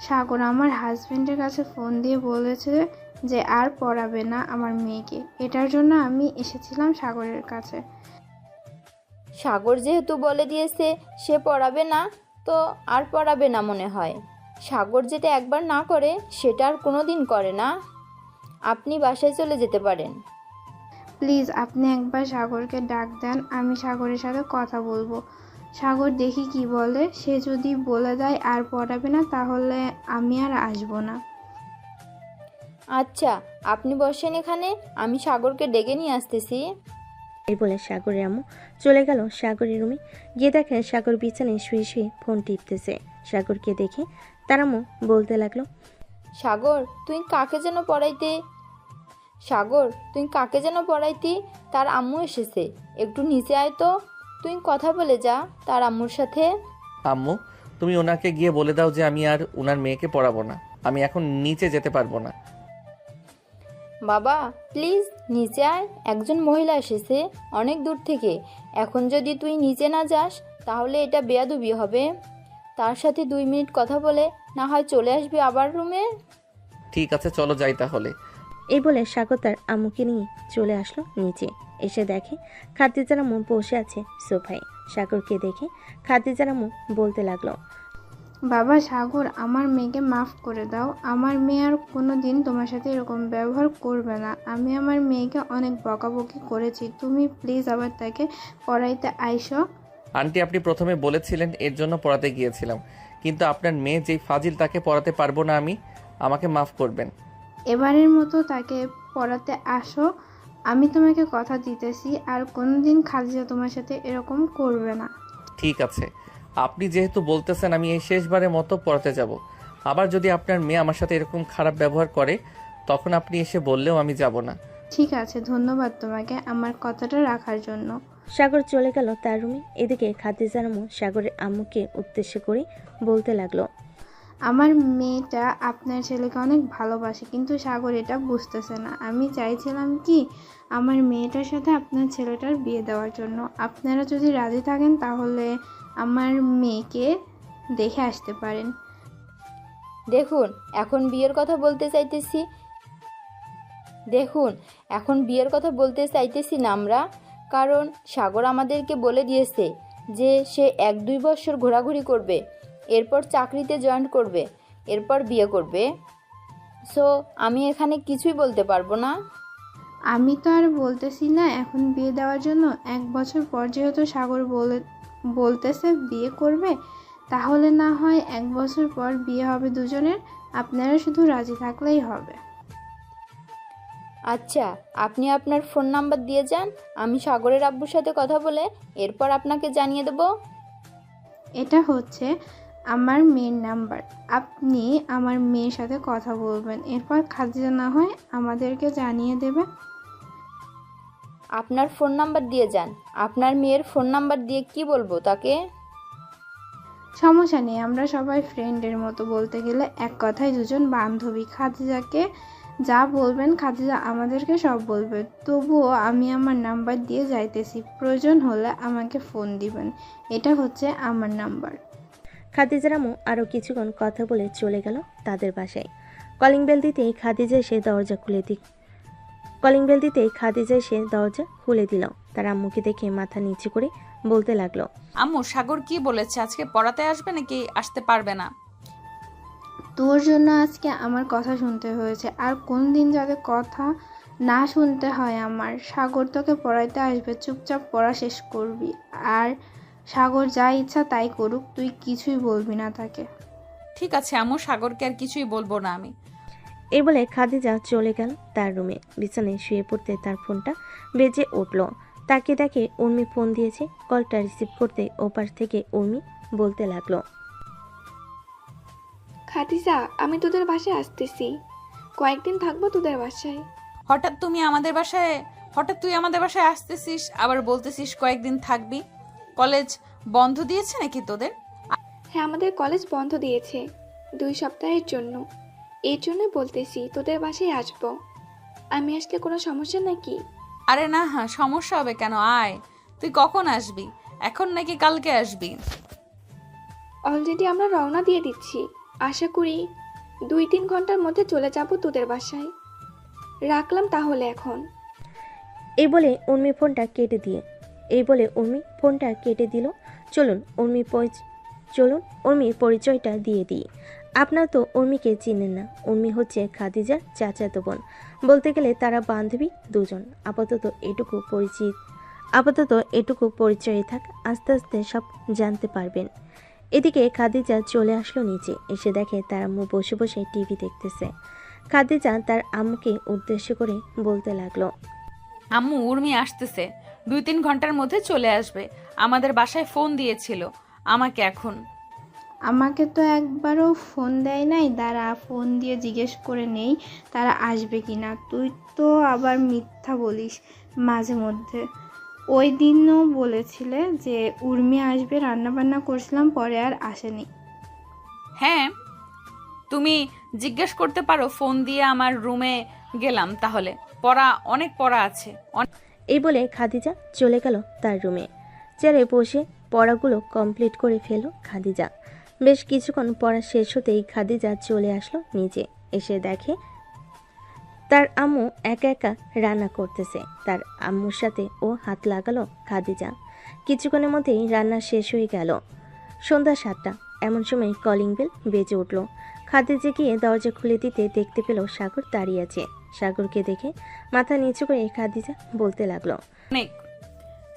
সাগর আমার হাজবেন্ডের কাছে ফোন দিয়ে বলেছে যে আর পড়াবে না আমার মেয়েকে। এটার জন্য আমি এসেছিলাম সাগরের কাছে। সাগর যেহেতু বলে দিয়েছে সে পড়াবে না, তো আর পড়াবে না মনে হয়। সাগর যেটা একবার না করে সেটা আর কোনো দিন করে না। আপনি বাসায় চলে যেতে পারেন। প্লিজ আপনি একবার সাগরকে ডাক দেন, আমি সাগরের সাথে কথা বলবো। সাগর দেখি কি বলে। সে যদি বলে দেয় আর পড়াবে না তাহলে আমি আর আসবো না। আচ্ছা, আপনি বসেন এখানে, আমি সাগরকে ডেকে নিয়ে আসতেছি। এই বলে সাগরের আম্মু চলে গেল সাগরের রুমে। গিয়ে দেখে সাগর বিছানায় শুয়ে শুয়ে ফোন টিপতেছে। সাগরকে দেখে তার আম্মু বলতে লাগলো, সাগর তুই কাকে যেন পড়াইতি? তার আম্মু এসেছে, একটু নিচে আয় তো, তুই কথা বলে যা তার আম্মুর সাথে। আম্মু, তুমি ওনাকে গিয়ে বলে দাও যে আমি আর ওনার মেয়েকে পড়াবো না, আমি এখন নিচে যেতে পারবো না। বাবা প্লিজ নিচে আয়, একজন মহিলা এসেছে অনেক দূর থেকে। এখন যদি তুই নিচে না যাস তাহলে এটা বেয়াদবি হবে। তার সাথে 2 মিনিট কথা বলে না হয় চলে আসবি আবার রুমে। ঠিক আছে, চলো যাই তাহলে। এই বলে সাগর তার আম্মুকে নিয়ে চলে আসলো নিচে। এসে দেখে খাদিজার আম্মু বসে আছে সোফায়। সাগরকে দেখে খাদিজার আম্মু বলতে লাগলো, বাবা সাগর, আমার মেয়েকে মাফ করে দাও। আমার মেয়ে আর কোনো দিন তোমার সাথে এরকম ব্যবহার করবে না। আমি আমার মেয়েকে অনেক বকাবকি করেছি, তুমি প্লিজ আবার তাকে পড়াইতে আইসো। আন্টি, আপনি প্রথমে বলেছিলেন এর জন্য পড়াতে গিয়েছিলাম, কিন্তু আপনার মেয়ে যেই ফাজিল তাকে পড়াতে পারবো না আমি, আমাকে মাফ করবেন। এবারের মতো তাকে পড়াতে আসো। আমি তোমাকে কথা দিতেছি আর কোনো দিন খাদিজা তোমার সাথে এরকম করবে না। ঠিক আছে, আপনি যেহেতু বলতেছেন আমি এই শেষবারের মতো পড়াতে যাব। আবার যদি আপনার মেয়ে আমার সাথে এরকম খারাপ ব্যবহার করে তখন আপনি এসে বললেও আমি যাব না। ঠিক আছে, ধন্যবাদ তোমাকে আমার কথাটা রাখার জন্য। সাগর চলে গেল তার রুমে। এদিকে খাদিজার আম্মু সাগরের আম্মুকে উদ্দেশ্য করে বলতে লাগলো, আমার মেয়েটা আপনার ছেলেকে অনেক ভালোবাসে, কিন্তু সাগর এটা বুঝতেছে না। আমি চাইছিলাম কি আমার মেয়েটার সাথে আপনার ছেলেটার বিয়ে দেওয়ার জন্য। আপনারা যদি রাজি থাকেন তাহলে আমার মেয়েকে দেখে আসতে পারেন। দেখুন এখন বিয়ের কথা বলতে চাইতেছি না আমরা, কারণ সাগর আমাদেরকে বলে দিয়েছে যে সে 1-2 বছর ঘোরাঘুরি করবে, এরপর চাকরিতে জয়েন করবে, এরপর বিয়ে করবে। সো আমি এখানে কিছুই বলতে পারবো না। আমি তো আর বলতেছি না এখন বিয়ে দেওয়ার জন্য। 1 বছর পর যেহেতু সাগর বলতেছে বিয়ে করবে, তাহলে না হয় 1 বছর পর বিয়ে হবে দুজনের। আপনারা শুধু রাজি থাকলেই হবে। আচ্ছা, আপনি আপনার ফোন নাম্বার দিয়ে যান, আমি সাগরের আব্বুর সাথে কথা বলে এরপর আপনাকে জানিয়ে দেব। এটা হচ্ছে আমার মেয়ের নাম্বার। আপনি আমার মেয়ের সাথে কথা বলবেন, এরপর খাদিজা না হয় আমাদেরকে জানিয়ে দেবে। আপনার ফোন নাম্বার দিয়ে যান। আপনার মেয়ের ফোন নাম্বার দিয়ে কি বলবো তাকে? সমস্যা নেই, আমরা সবাই ফ্রেন্ডের মতো, বলতে গেলে এক কথায় দুজন বান্ধবী। খাদিজাকে যা বলবেন খাদিজা আমাদেরকে সব বলবে। তবুও আমি আমার নাম্বার দিয়ে যাইতেছি, প্রয়োজন হলে আমাকে ফোন দিবেন, এটা হচ্ছে আমার নাম্বার। খাদিজার আম্মু আরও কিছুক্ষণ কথা বলে চলে গেল তাদের বাসায়। কলিং বেল দিতেই খাদিজা এসে দরজা খুলে দিল। তার আম্মুকে দেখে মাথা নিচু করে বলতে লাগলো, আম্মু, সাগর কি বলেছে? আজকে পড়াতে আসবে নাকি আসতে পারবে না? তোর জন্য আজকে আমার কথা শুনতে হয়েছে, আর কোন দিন যাতে কথা না শুনতে হয় আমার। সাগর তোকে পড়াইতে আসবে, চুপচাপ পড়া শেষ করবি, আর সাগর যা ইচ্ছা তাই করুক, তুই কিছুই বলবি না তাকে। ঠিক আছে আম্মু, সাগরকে আর কিছুই বলবো না আমি। এই বলে খাদিজা চলে গেল তার রুমে। বিছানায় শুয়ে পড়তে তার ফোনটা বেজে উঠল। তাকে দেখে উর্মি ফোন দিয়েছে। কলটা রিসিভ করতে ওপাশ থেকে উর্মি বলতে লাগলো, খাদিজা, আমি তোদের বাসায় আসতেছি, কয়েকদিন থাকবো তোদের বাসায়। হঠাৎ তুই আমাদের বাসায় আসতেছিস, আবার বলতেছিস কয়েকদিন থাকবি? কলেজ বন্ধ দিয়েছে নাকি তোদের? হ্যাঁ, আমাদের কলেজ বন্ধ দিয়েছে 2 সপ্তাহের জন্য, এই জন্য বলতেছি তোদের বাসায় আসবো। আমি আসলে কোনো সমস্যা নাকি? আরে না, হ্যাঁ সমস্যা হবে কেন, আয়। তুই কখন আসবি? এখন নাকি কালকে আসবি? অলরেডি আমরা রওনা দিয়ে দিচ্ছি, আশা করি 2-3 ঘন্টার মধ্যে চলে যাব তোদের বাসায়। রাখলাম তাহলে এখন। এই বলে উর্মি ফোনটা কেটে দিল। চলুন উর্মির পরিচয়টা দিয়ে দিই। আপনার তো উর্মিকে চিনেন না। উর্মি হচ্ছে খাদিজার চাচাতো বোন। বলতে গেলে তারা বান্ধবী দুজন। আপাতত এটুকু পরিচয়ে থাক, আস্তে আস্তে সব জানতে পারবেন। এদিকে খাদিজা চলে আসলো নিচে। এসে দেখে তার আম্মু বসে বসে টিভি দেখতেছে। খাদিজা তার আম্মুকে উদ্দেশ্য করে বলতে লাগলো, আম্মু, উর্মি আসতেছে, 2-3 ঘন্টার মধ্যে চলে আসবে। আমাদের বাসায় ফোন দিয়েছিল আমাকে এখন। আমাকে তো একবারও ফোন দেয় নাই, দাঁড়া ফোন দিয়ে জিজ্ঞেস করে নেই তারা আসবে কি না। তুই তো আবার মিথ্যা বলিস মাঝে মধ্যে। ওই দিনও বলেছিলে যে উর্মি আসবে, রান্নাবান্না করছিলাম, পরে আর আসেনি। হ্যাঁ, তুমি জিজ্ঞেস করতে পারো, ফোন দিয়ে আমার রুমে গেলাম, তাহলে অনেক পড়া আছে। এই বলে খাদিজা চলে গেল তার রুমে। চেয়ারে বসে পড়াগুলো কমপ্লিট করে ফেলল খাদিজা। বেশ কিছুক্ষণ পড়া শেষ হতেই খাদিজা চলে আসলো নিচে। এসে দেখে তার আম্মু একা একা রান্না করতেছে। তার আম্মুর সাথে ও হাত লাগালো খাদিজা। কিছুক্ষণের মধ্যেই রান্না শেষ হয়ে গেল। সন্ধ্যা 7টা। এমন সময় কলিং বেল বেজে উঠল। খাদিজা গিয়ে দরজা খুলে দিতে দেখতে পেল সাগর দাঁড়িয়ে আছে। সাগরকে দেখে মাথা নিচু করে খাদিজা বলতে লাগলো,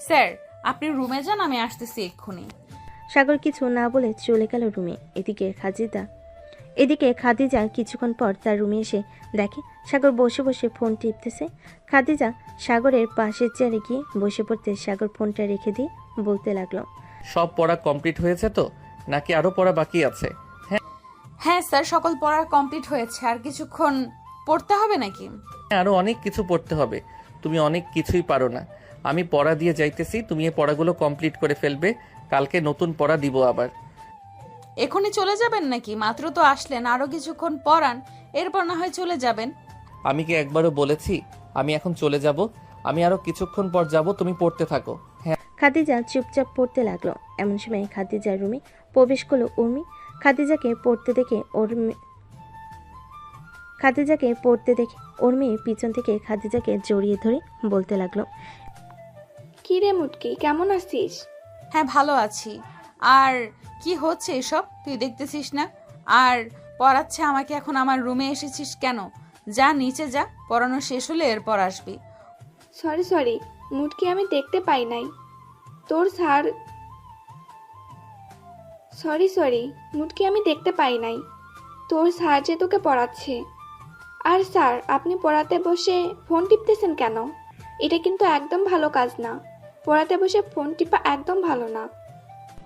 স্যার, আপনি রুমে যান, আমি আসতেছি এক্ষুনি। সাগর কিছু না বলে চলে গেল রুমে। এদিকে খাদিজা কিছুক্ষণ পর তার রুমে এসে দেখে সাগর বসে বসে ফোন টিপতেছে। খাদিজা সাগরের পাশের চেয়ারে গিয়ে বসে পড়তে সাগর ফোনটা রেখে দিয়ে বলতে লাগলো, সব পড়া কমপ্লিট হয়েছে তো, নাকি আরো পড়া বাকি আছে? হ্যাঁ স্যার, সকল পড়া কমপ্লিট হয়েছে। আর কিছুক্ষণ পড়তে হবে নাকি? আরো অনেক কিছু পড়তে হবে, তুমি অনেক কিছুই পারো না। আমি পড়া দিয়ে যাইতেছি, তুমি এই পড়াগুলো কমপ্লিট করে ফেলবে, কালকে নতুন পড়া দিব আবার। এখনই চলে যাবেন নাকি? মাত্র তো আসলেন, আরো কিছুক্ষণ পড়ান, এরপর না হয় চলে যাবেন। আমি কি একবারও বলেছি আমি এখন চলে যাব? আমি আরো কিছুক্ষণ পর যাব, তুমি পড়তে থাকো। হ্যাঁ। খাদিজা চুপচাপ পড়তে লাগলো। এমন সময় খাদিজার রুমে প্রবেশ করলো উর্মি। খাদিজাকে পড়তে দেখে উর্মি পিছন থেকে খাদিজাকে জড়িয়ে ধরে বলতে লাগলো, কি রে মুটকি, কেমন আছিস? হ্যাঁ ভালো আছি। আর কি হচ্ছে এসব, তুই দেখতেছিস না? আর পড়াচ্ছে আমাকে, এখন আমার রুমে এসেছিস কেন? যা নিচে যা, পড়ানো শেষ হলে এরপর আসবি। সরি মুটকি, আমি দেখতে পাই নাই তোর স্যার। সরি মুটকি, আমি দেখতে পাই নাই তোর স্যার যে তোকে পড়াচ্ছে। আর স্যার, আপনি পড়াতে বসে ফোন টিপতেছেন কেন? এটা কিন্তু একদম ভালো কাজ না। পড়াতে বসে ফোন টিপা একদম ভালো না।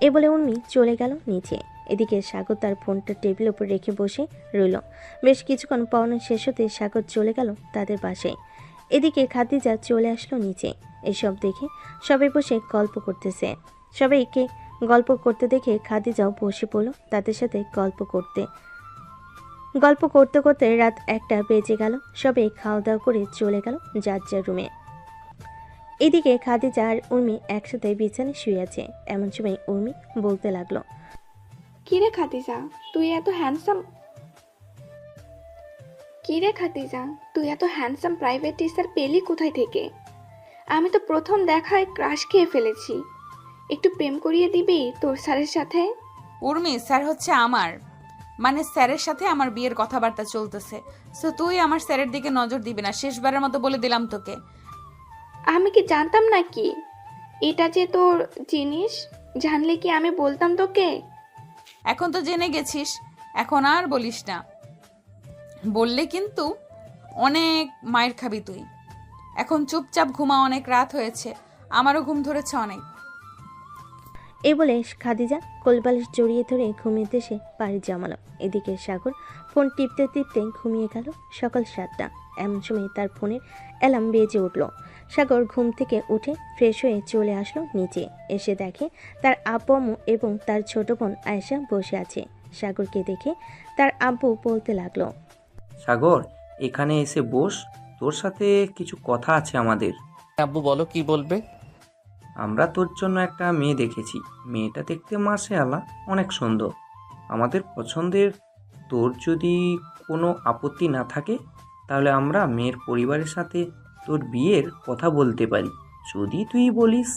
এ বলে উর্মি চলে গেল নিচে। এদিকে সাগর তার ফোনটা টেবিলের উপর রেখে বসে রইল। বেশ কিছুক্ষণ পড়ানো শেষ হতে সাগর চলে গেল তাদের বাসায়। এদিকে খাদিজা চলে আসলো নিচে। এসব দেখে সবাই বসে গল্প করতেছে। সবাইকে গল্প করতে দেখে খাদিজাও বসে পড়ল তাদের সাথে গল্প করতে। গল্প করতে করতে রাত 1টা বেজে গেল। সবে খাওয়া দাওয়া করে চলে গেল যার যার রুমে। এদিকে খাদিজা আর উর্মি একসাথে বিছানায় শুয়ে আছে। এমন সময় উর্মি বলতে লাগলো, কিরে খাদিজা তুই এত হ্যান্ডসাম প্রাইভেট টিচার পেলি কোথায় থেকে? আমি তো প্রথম দেখায় ক্রাশ খেয়ে ফেলেছি। একটু প্রেম করিয়ে দিবি তোর স্যারের সাথে? উর্মি, স্যার হচ্ছে আমার, মানে স্যারের সাথে আমার বিয়ের কথাবার্তা চলতেছে। সো তুই আমার স্যারের দিকে নজর দিবি না, শেষবারের মতো বলে দিলাম তোকে। আমি কি জানতাম নাকি এটা যে তোর জিনিস? জানলে কি আমি বলতাম তোকে? এখন তো জেনে গেছিস, এখন আর বলিস না। বললে কিন্তু অনেক মায়ের খাবি তুই। এখন চুপচাপ ঘুমা, অনেক রাত হয়েছে, আমারও ঘুম ধরেছে অনেক। এই বলে খাদিজা কোলবালিশ জড়িয়ে ধরে ঘুমিয়ে দেশে পাড়ি জমালো। এদিকে সাগর ফোন টিপতে টিপতে ঘুমিয়ে গেল। সকাল 7টা। এমন সময় তার ফোনের অ্যালার্ম বেজে উঠল। সাগর ঘুম থেকে উঠে ফ্রেশ হয়ে চলে আসলো নিচে। এসে দেখে তার আব্বু আম্মু এবং তার ছোট বোন আয়েশা বসে আছে। সাগরকে দেখে তার আব্বু বলতে লাগলো, সাগর, এখানে এসে বস, তোর সাথে কিছু কথা আছে আমাদের। আব্বু বলো, কি বলবে? আমরা তোর জন্য একটা মেয়ে দেখেছি। মেয়েটা দেখতে মাশাআল্লাহ অনেক সুন্দর, আমাদের পছন্দের। তোর যদি কোনো আপত্তি না থাকে তাহলে আমরা মেয়ের পরিবারের সাথে তোর বিয়ের কথা বলতে পারি, যদি তুই বলিস।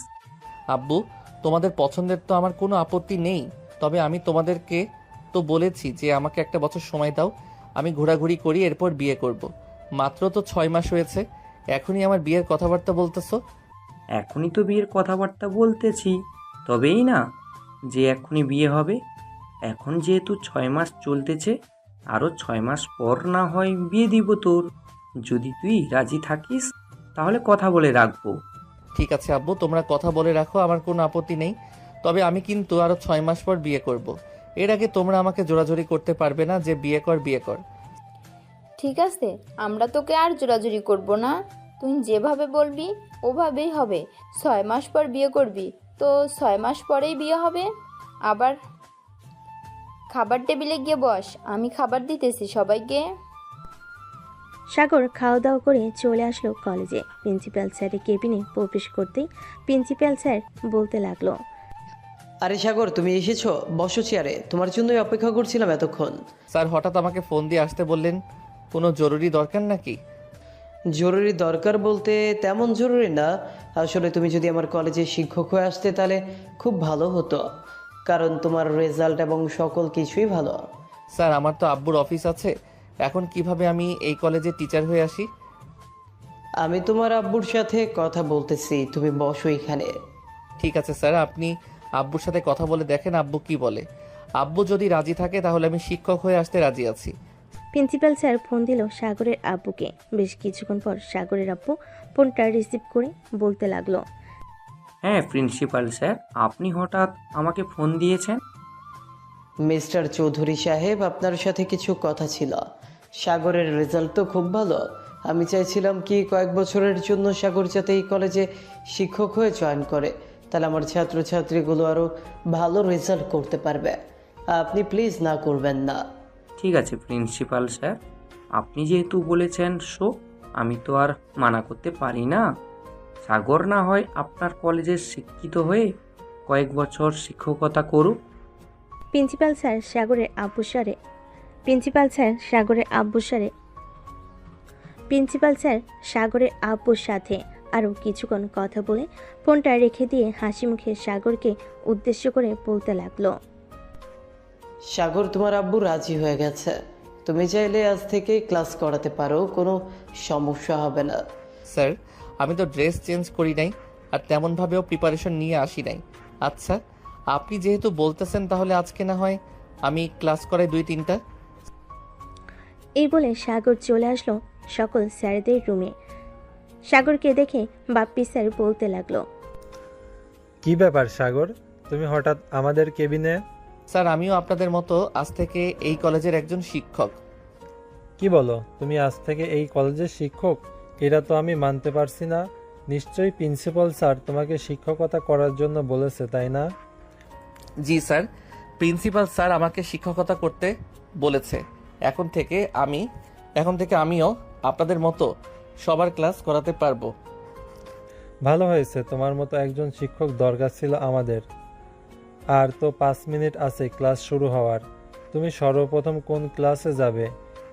আব্বু, তোমাদের পছন্দের তো আমার কোনো আপত্তি নেই, তবে আমি তোমাদেরকে তো বলেছি যে আমাকে একটা বছর সময় দাও, আমি ঘোরাঘুরি করি, এরপর বিয়ে করব। মাত্র তো 6 মাস হয়েছে, এখনই আমার বিয়ের কথাবার্তা বলতেছো? এখনই তো বিয়ের কথাবার্তা বলতেছি, তবেই না যে এখনই বিয়ে হবে। এখন যেহেতু 6 মাস চলতেছে, আরও 6 মাস পর না হয় বিয়ে দিব তোর। যদি তুই রাজি থাকিস তাহলে কথা বলে রাখবো। ঠিক আছে আব্বু, তোমরা কথা বলে রাখো, আমার কোনো আপত্তি নেই। তবে আমি কিন্তু আরও 6 মাস পর বিয়ে করব। এর আগে তোমরা আমাকে জোরাজোরি করতে পারবে না যে বিয়ে কর বিয়ে কর। ঠিক আছে, আমরা তোকে আর জোরাজুরি করব না। তুই যেভাবে বলবি ওভাবেই হবে। 6 মাস পর বিয়ে করবি তো 6 মাস পরেই বিয়ে হবে। আবার খাবার টেবিলে গিয়ে বস, আমি খাবার দিতেছি সবাইকে। সাগর খাওয়া দাওয়া করে চলে আসলো কলেজে। প্রিন্সিপাল স্যারের কেবিনে প্রবেশ করতেই প্রিন্সিপাল স্যার বলতে লাগলো, আরে সাগর, তুমি এসেছো, বসো চেয়ারে, তোমার জন্যই অপেক্ষা করছিলাম এতক্ষণ। স্যার হঠাৎ আমাকে ফোন দিয়ে আসতে বললেন, কোনো জরুরি দরকার নাকি? জরুরি দরকার বলতে তেমন জরুরি না। আসলে তুমি যদি আমার কলেজে শিক্ষক হয়ে আসতে তাহলে খুব ভালো হতো, কারণ তোমার রেজাল্ট এবং সকল কিছুই ভালো। স্যার আমার তো আব্বুর অফিস আছে, এখন কিভাবে আমি এই কলেজে টিচার হয়ে আসি? আমি তোমার আব্বুর সাথে কথা বলতেছি, তুমি বসো এখানে। ঠিক আছে স্যার, আপনি আব্বুর সাথে কথা বলে দেখেন আব্বু কি বলে। আব্বু যদি রাজি থাকে তাহলে আমি শিক্ষক হয়ে আসতে রাজি আছি। প্রিন্সিপাল স্যার ফোন দিল সাগরের আব্বুকে। বেশ কিছুক্ষণ পর সাগরের আব্বু ফোনটা রিসিভ করে বলতে লাগলো, হ্যাঁ প্রিন্সিপাল স্যার, আপনি হঠাৎ আমাকে ফোন দিয়েছেন? মিস্টার চৌধুরী সাহেব, আপনার সাথে কিছু কথা ছিল। সাগরের রেজাল্ট তো খুব ভালো, আমি চাইছিলাম কি কয়েক বছরের জন্য সাগর যাতে এই কলেজে শিক্ষক হয়ে জয়েন করে, তাহলে আমার ছাত্রছাত্রীগুলো আরও ভালো রেজাল্ট করতে পারবে। আপনি প্লিজ না করবেন না। ঠিক আছে প্রিন্সিপাল স্যার, আপনি যেহেতু বলেছেন সো, আমি তো আর মানা করতে পারি না। সাগর না হয় আপনার কলেজে শিক্ষিত হয়ে কয়েক বছর শিক্ষকতা করুক। প্রিন্সিপাল স্যার সাগরের আব্বুর সাথে আরও কিছুক্ষণ কথা বলে ফোনটা রেখে দিয়ে হাসি মুখে সাগরকে উদ্দেশ্য করে বলতে লাগলো, সাগর, তোমার আব্বু রাজি হয়ে গেছে, তুমি চাইলে আজ থেকেই ক্লাস করাতে পারো, কোনো সমস্যা হবে না। স্যার আমি তো ড্রেস চেঞ্জ করি নাই, আর তেমনভাবেও প্রিপারেশন নিয়ে আসি নাই। আচ্ছা আপনি যেহেতু বলতেছেন তাহলে আজকে না হয় আমি ক্লাস করাই 2-3টা। এই বলে সাগর চলে আসলো সকল স্যারদের রুমে। সাগরকে দেখে বাপ্পি স্যার বলতে লাগলো, কি ব্যাপার সাগর, তুমি হঠাৎ আমাদের কেবিনে? স্যার আমিও আপনাদের মতো আজ থেকে এই কলেজের একজন শিক্ষক। কি বলো, তুমি আজ থেকে এই কলেজের শিক্ষক? এটা তো আমি মানতে পারছি না। নিশ্চয়ই প্রিন্সিপাল স্যার তোমাকে শিক্ষকতা করার জন্য বলেছে, তাই না? জি স্যার, প্রিন্সিপাল স্যার আমাকে শিক্ষকতা করতে বলেছে। এখন থেকে আমিও আপনাদের মতো সবার ক্লাস করাতে পারবো। ভালো হয়েছে, তোমার মতো একজন শিক্ষক দরকার ছিল আমাদের। আর তো 5 মিনিট আছে ক্লাস শুরু হওয়ার। তুমি সর্বপ্রথম কোন ক্লাসে যাবে,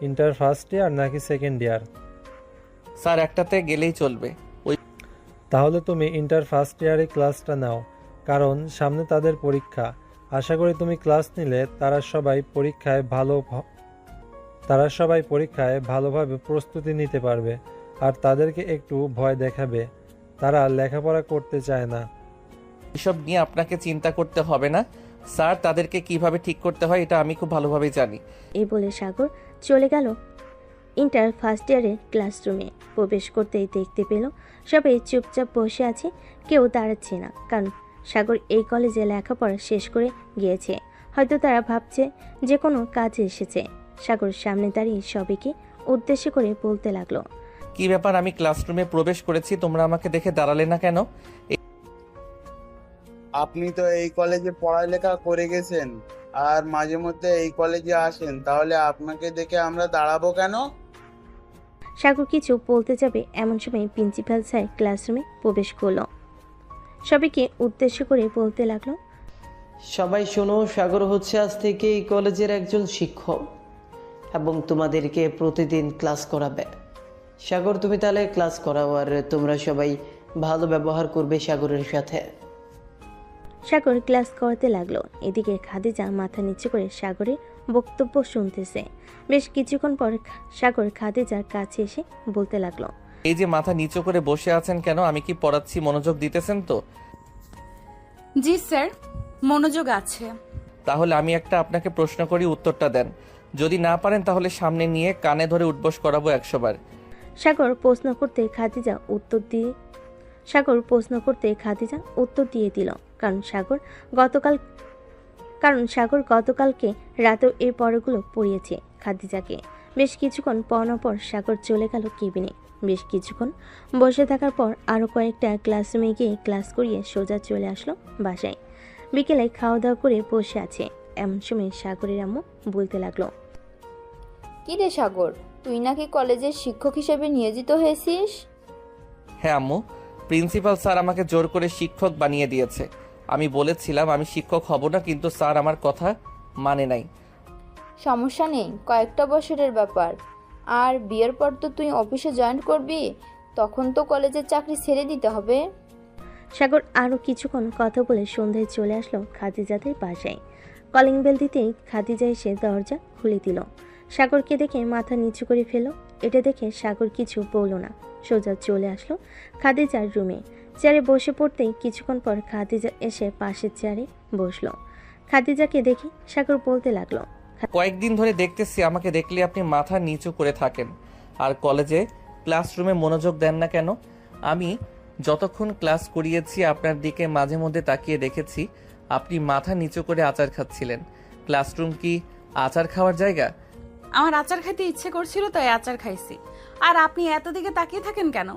ইন্টার ফার্স্ট ইয়ার নাকি সেকেন্ড ইয়ার? স্যার একটাতে গেলেই চলবে। তাহলে তুমি ইন্টার ফার্স্ট ইয়ারে ক্লাসটা নাও, কারণ সামনে তাদের পরীক্ষা। আশা করি তুমি ক্লাস নিলে তারা সবাই পরীক্ষায় ভালোভাবে প্রস্তুতি নিতে পারবে, আর তাদেরকে একটু ভয় দেখাবে। তারা লেখাপড়া করতে চায় না। এসব নিয়ে আপনাকে চিন্তা করতে হবে না স্যার, তাদেরকে কিভাবে ঠিক করতে হয় এটা আমি খুব ভালোভাবে জানি। এই বলে সাগর চলে গেল ইন্টার ফার্স্ট ইয়ারের ক্লাসরুমে। প্রবেশ করতেই দেখতে পেল সবাই চুপচাপ বসে আছে, কেউ দাঁড়াচ্ছে না, কারণ সাগর এই কলেজে লেখাপড়া শেষ করে গিয়েছে। হয়তো তারা ভাবছে যে কোনো কাজে এসেছে। সাগর সামনে দাঁড়িয়ে সবাইকে উদ্দেশ্য করে বলতে লাগলো, কি ব্যাপার, আমি ক্লাসরুমে প্রবেশ করেছি, তোমরা আমাকে দেখে দাঁড়ালে না কেন? আপনি তো এই কলেজে পড়ালেখা করে গেছেন আর মাঝে মধ্যে এই কলেজে আসেন, তাহলে আপনাকে দেখে আমরা দাঁড়াবো কেন? সাগর কিছু বলতে যাবে এমন সময় প্রিন্সিপাল স্যার ক্লাসরুমে প্রবেশ করলো। সবাইকে উদ্দেশ্য করে বলতে লাগলো, সবাই শোনো, সাগর হচ্ছে আজ থেকে এই কলেজের একজন শিক্ষক এবং তোমাদেরকে প্রতিদিন ক্লাস করাবে। সাগর, তুমি তাহলে ক্লাস করাও, আর তোমরা সবাই ভালো ব্যবহার করবে সাগরের সাথে। সাগর ক্লাস করাতে লাগলো। এদিকে খাদিজা মাথা নিচু করে সাগরের বক্তব্য শুনতেছে। বেশ কিছুক্ষণ পর সাগর খাদিজার কাছে এসে বলতে লাগলো, এই যে মাথা নিচু করে বসে আছেন কেন? আমি কি পড়াচ্ছি, মনোযোগ দিতেছেন তো? জি স্যার, মনোযোগ আছে। তাহলে আমি একটা আপনাকে প্রশ্ন করি, উত্তরটা দেন। যদি না পারেন তাহলে সামনে নিয়ে কানে ধরে উঠবোস করাবো 100 বার। সাগর প্রশ্ন করতে খাদিজা উত্তর দিয়ে দিল, কারণ সাগর গতকালকে রাতেও এই পড়াগুলো পড়িয়েছে খাদিজাকে। বেশ কিছুক্ষণ পড়ানোর পর সাগর চলে গেল কেবিনে। বেশ কিছুক্ষণ বসে থাকার পর আরও কয়েকটা ক্লাসরুমে গিয়ে ক্লাস করিয়ে সোজা চলে আসলো বাসায়। বিকেলে খাওয়া দাওয়া করে বসে আছে, এমন সময় সাগরের আম্মু বলতে লাগলো, কি রে সাগর, তুই নাকি কলেজের শিক্ষক হিসেবে নিয়োজিত হয়েছিস? হ্যাঁ আম্মু, প্রিন্সিপাল স্যার আমাকে জোর করে শিক্ষক বানিয়ে দিয়েছে। আমি বলেছিলাম আমি শিক্ষক হব না, কিন্তু স্যার আমার কথা মানে নাই। সমস্যা নেই, কয়েকটা বছরের ব্যাপার। আর বিয়ের পর তো তুই অফিসে জয়েন করবি, তখন তো কলেজের চাকরি ছেড়ে দিতে হবে। সাগর আরও কিছুক্ষণ কথা বলে সন্ধ্যায় চলে আসলো খাদিজাদের বাসায়। কলিং বেল দিতেই খাদিজা এসে দরজা খুলে দিল। সাগরকে দেখে মাথা নিচু করে ফেলল। এটা দেখে সাগর কিছু বলল না, সোজা চলে আসলো খাদিজার রুমে। চেয়ারে বসে পড়তেই কিছুক্ষণ পর খাদিজা এসে পাশের চেয়ারে বসলো। খাদিজাকে দেখে সাগর বলতে লাগলো, কয়েকদিন ধরে দেখতেছি আমাকে দেখলে আপনি মাথা নিচু করে থাকেন, আর কলেজে ক্লাসরুমে মনোযোগ দেন না কেন? আমি যতক্ষণ ক্লাস করিয়েছি আপনার দিকে মাঝে মধ্যে তাকিয়ে দেখেছি আপনি মাথা নিচু করে আচার খাচ্ছিলেন। ক্লাসরুম কি আচার খাওয়ার জায়গা? আমার আচার খেতে ইচ্ছে করছিল তাই আচার খাইছি। আর আপনি এত দিকে তাকিয়ে থাকেন কেন?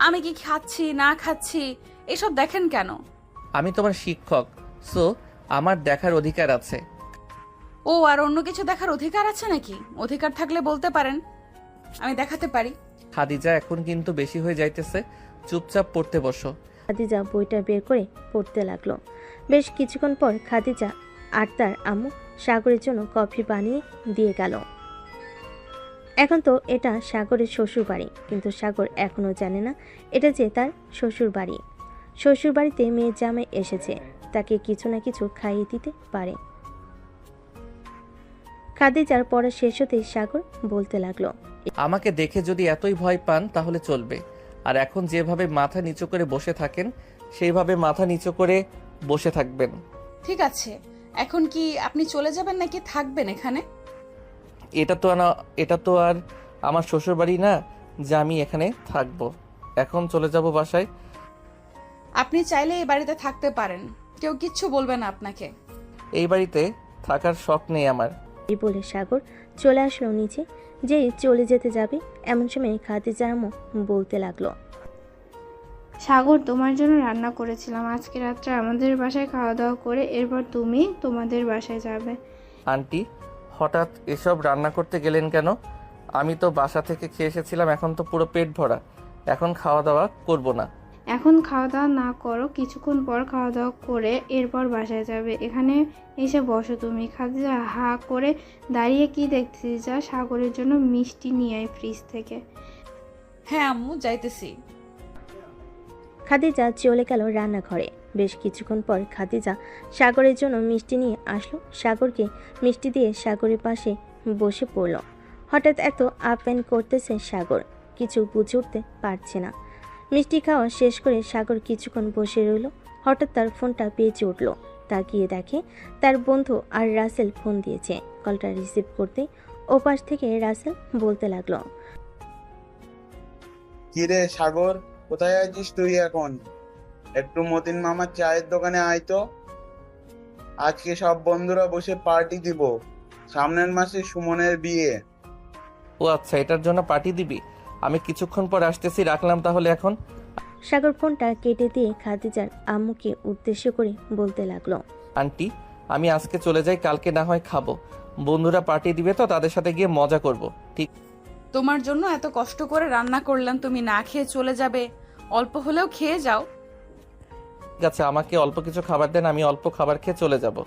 আমি কি খাচ্ছি না খাচ্ছি এসব দেখেন কেন? আমি তোমার শিক্ষক, সো আমার দেখার অধিকার আছে। ও, আর অন্য কিছু দেখার অধিকার আছে নাকি? অধিকার থাকলে বলতে পারেন, আমি দেখাতে পারি। খাদিজা, এখন কিন্তু বেশি হয়ে যাইতেছে, চুপচাপ পড়তে বসো। খাদিজা বইটা বের করে পড়তে লাগলো। বেশ কিছুক্ষণ পর খাদিজা আর তার আম্মু সাগরের জন্য কফি বানিয়ে দিয়ে গেল। এখন তো এটা সাগরের শ্বশুর বাড়ি, কিন্তু সাগর এখনো জানে না এটা যে তার শ্বশুর বাড়ি। শ্বশুর বাড়িতে মেয়ের জামাই এসেছে, তাকে কিছু না কিছু খাইয়ে দিতে পারে। খাদিজার পড়া শেষ হতেই সাগর বলতে লাগলো, আমাকে দেখে যদি এতই ভয় পান তাহলে চলবে। আর এখন যেভাবে মাথা নিচু করে বসে থাকেন সেইভাবে মাথা নিচু করে বসে থাকবেন। ঠিক আছে, এখন কি আপনি চলে যাবেন নাকি থাকবেন এখানে? এটা তো আর আমার শ্বশুর বাড়ি না যে আমি এখানে থাকবো। এখন চলে যাব বাসায়। আপনি চাইলে এই বাড়িতে থাকতে পারেন, কেউ কিচ্ছু বলবে না আপনাকে। এই বাড়িতে থাকার শখ নেই আমার। এই বলে সাগর চলে আসলো নিচে। যেই চলে যেতে যাবে এমন সময় খাদিজার আম্মু বলতে লাগলো, সাগর, তোমার জন্য রান্না করেছিলাম। আজকে রাত্রে আমাদের বাসায় খাওয়া দাওয়া করে এরপর তুমি তোমাদের বাসায় যাবে। আন্টি, হঠাৎ এসব রান্না করতে গেলেন কেন? আমি তো বাসা থেকে খেয়ে এসেছিলাম, এখন তো পুরো পেট ভরা, এখন খাওয়া দাওয়া করব না। এখন খাওয়া দাওয়া না করো, কিছুক্ষণ পর খাওয়া দাওয়া করে এরপর বাসায় যাবে। এখানে এসে বসো তুমি। খাদিজা হা করে দাঁড়িয়ে কি দেখছিস? যা সাগরের জন্য মিষ্টি নিয়ে আয় ফ্রিজ থেকে। হ্যাঁ আম্মু, যাইতেছি। খাদিজা চলে গেল রান্নাঘরে। বেশ কিছুক্ষণ পর খাদিজা সাগরের জন্য মিষ্টি নিয়ে আসলো। সাগরকে মিষ্টি দিয়ে সাগরের পাশে বসে পড়ল। হঠাৎ এত আপ্যায়ন করতেছে সাগর, কিছু বুঝে উঠতে পারছে না। মিষ্টি খাওয়া শেষ করে সাগর কিছুক্ষণ বসে রইল। হঠাৎ তার ফোনটা বেজে উঠল। তাকিয়ে দেখে তার বন্ধু আর রাসেল ফোন দিয়েছে। কলটা রিসিভ করতে ওপাশ থেকে রাসেল বলতে লাগলো, কিরে সাগর, কোথায় আছিস তুই এখন? একটু মতিন মামার চায়ের দোকানে আয় তো। আজকে সব বন্ধুরা বসে পার্টি দিব। সামনের মাসে সুমনের বিয়ে। ও আচ্ছা, এটার জন্য পার্টি দিবি? আমি কিছুক্ষণ পর আসতেছি, রাখলাম তাহলে এখন। সাগর ফোনটা কেটে দিয়ে খাদিজার আম্মুকে উদ্দেশ্য করে বলতে লাগলো, আন্টি, আমি আজকে চলে যাই, কালকে না হয় খাবো। বন্ধুরা পার্টি দিবে তো তাদের সাথে গিয়ে মজা করব। ঠিক তোমার জন্য এত কষ্ট করে রান্না করলাম, তুমি না খেয়ে চলে যাবে? অল্প হলেও খেয়ে যাও। আছে, আমাকে অল্প কিছু খাবার দেন, আমি অল্প খাবার খেয়ে চলে যাব।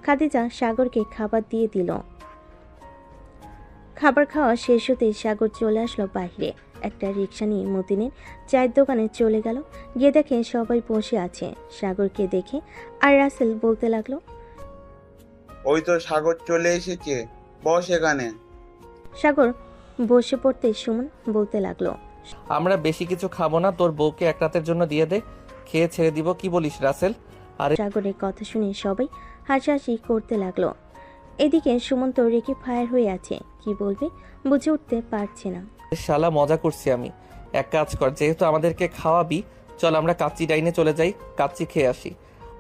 খাদিজা সাগরকে খাবার দিয়ে দিল। খাবার খাওয়া শেষ হতেই সাগর চলে আসলো বাইরে। একটা রিক্সা নিয়ে মতিনের চায়ের দোকানে চলে গেল। গিয়ে দেখে সবাই বসে আছে। সাগরকে দেখে আর রাসেল বলতে লাগলো, ওই তো সাগর চলে এসেছে, বস এখানে। সাগর বসে পড়তে সুমন বলতে লাগলো, আমরা বেশি কিছু খাবো না, তোর বউকে এক রাতের জন্য দিয়ে দে, খেয়ে ছেড়ে দিব। কি বলিস রাসেল? আরে সাগরের কথা শুনে সবাই হাসাহাসি করতে লাগলো। এদিকে সুমন তো রেখে ফায়ার হয়ে আছে, কি বলবে বুঝে উঠতে পারছে না। শালা, মজা করছি আমি। এক কাজ কর, যেহেতু আমাদেরকে খাওয়াবি, চল আমরা কাচ্চি ডাইনে চলে যাই, কাচ্চি খেয়ে আসি।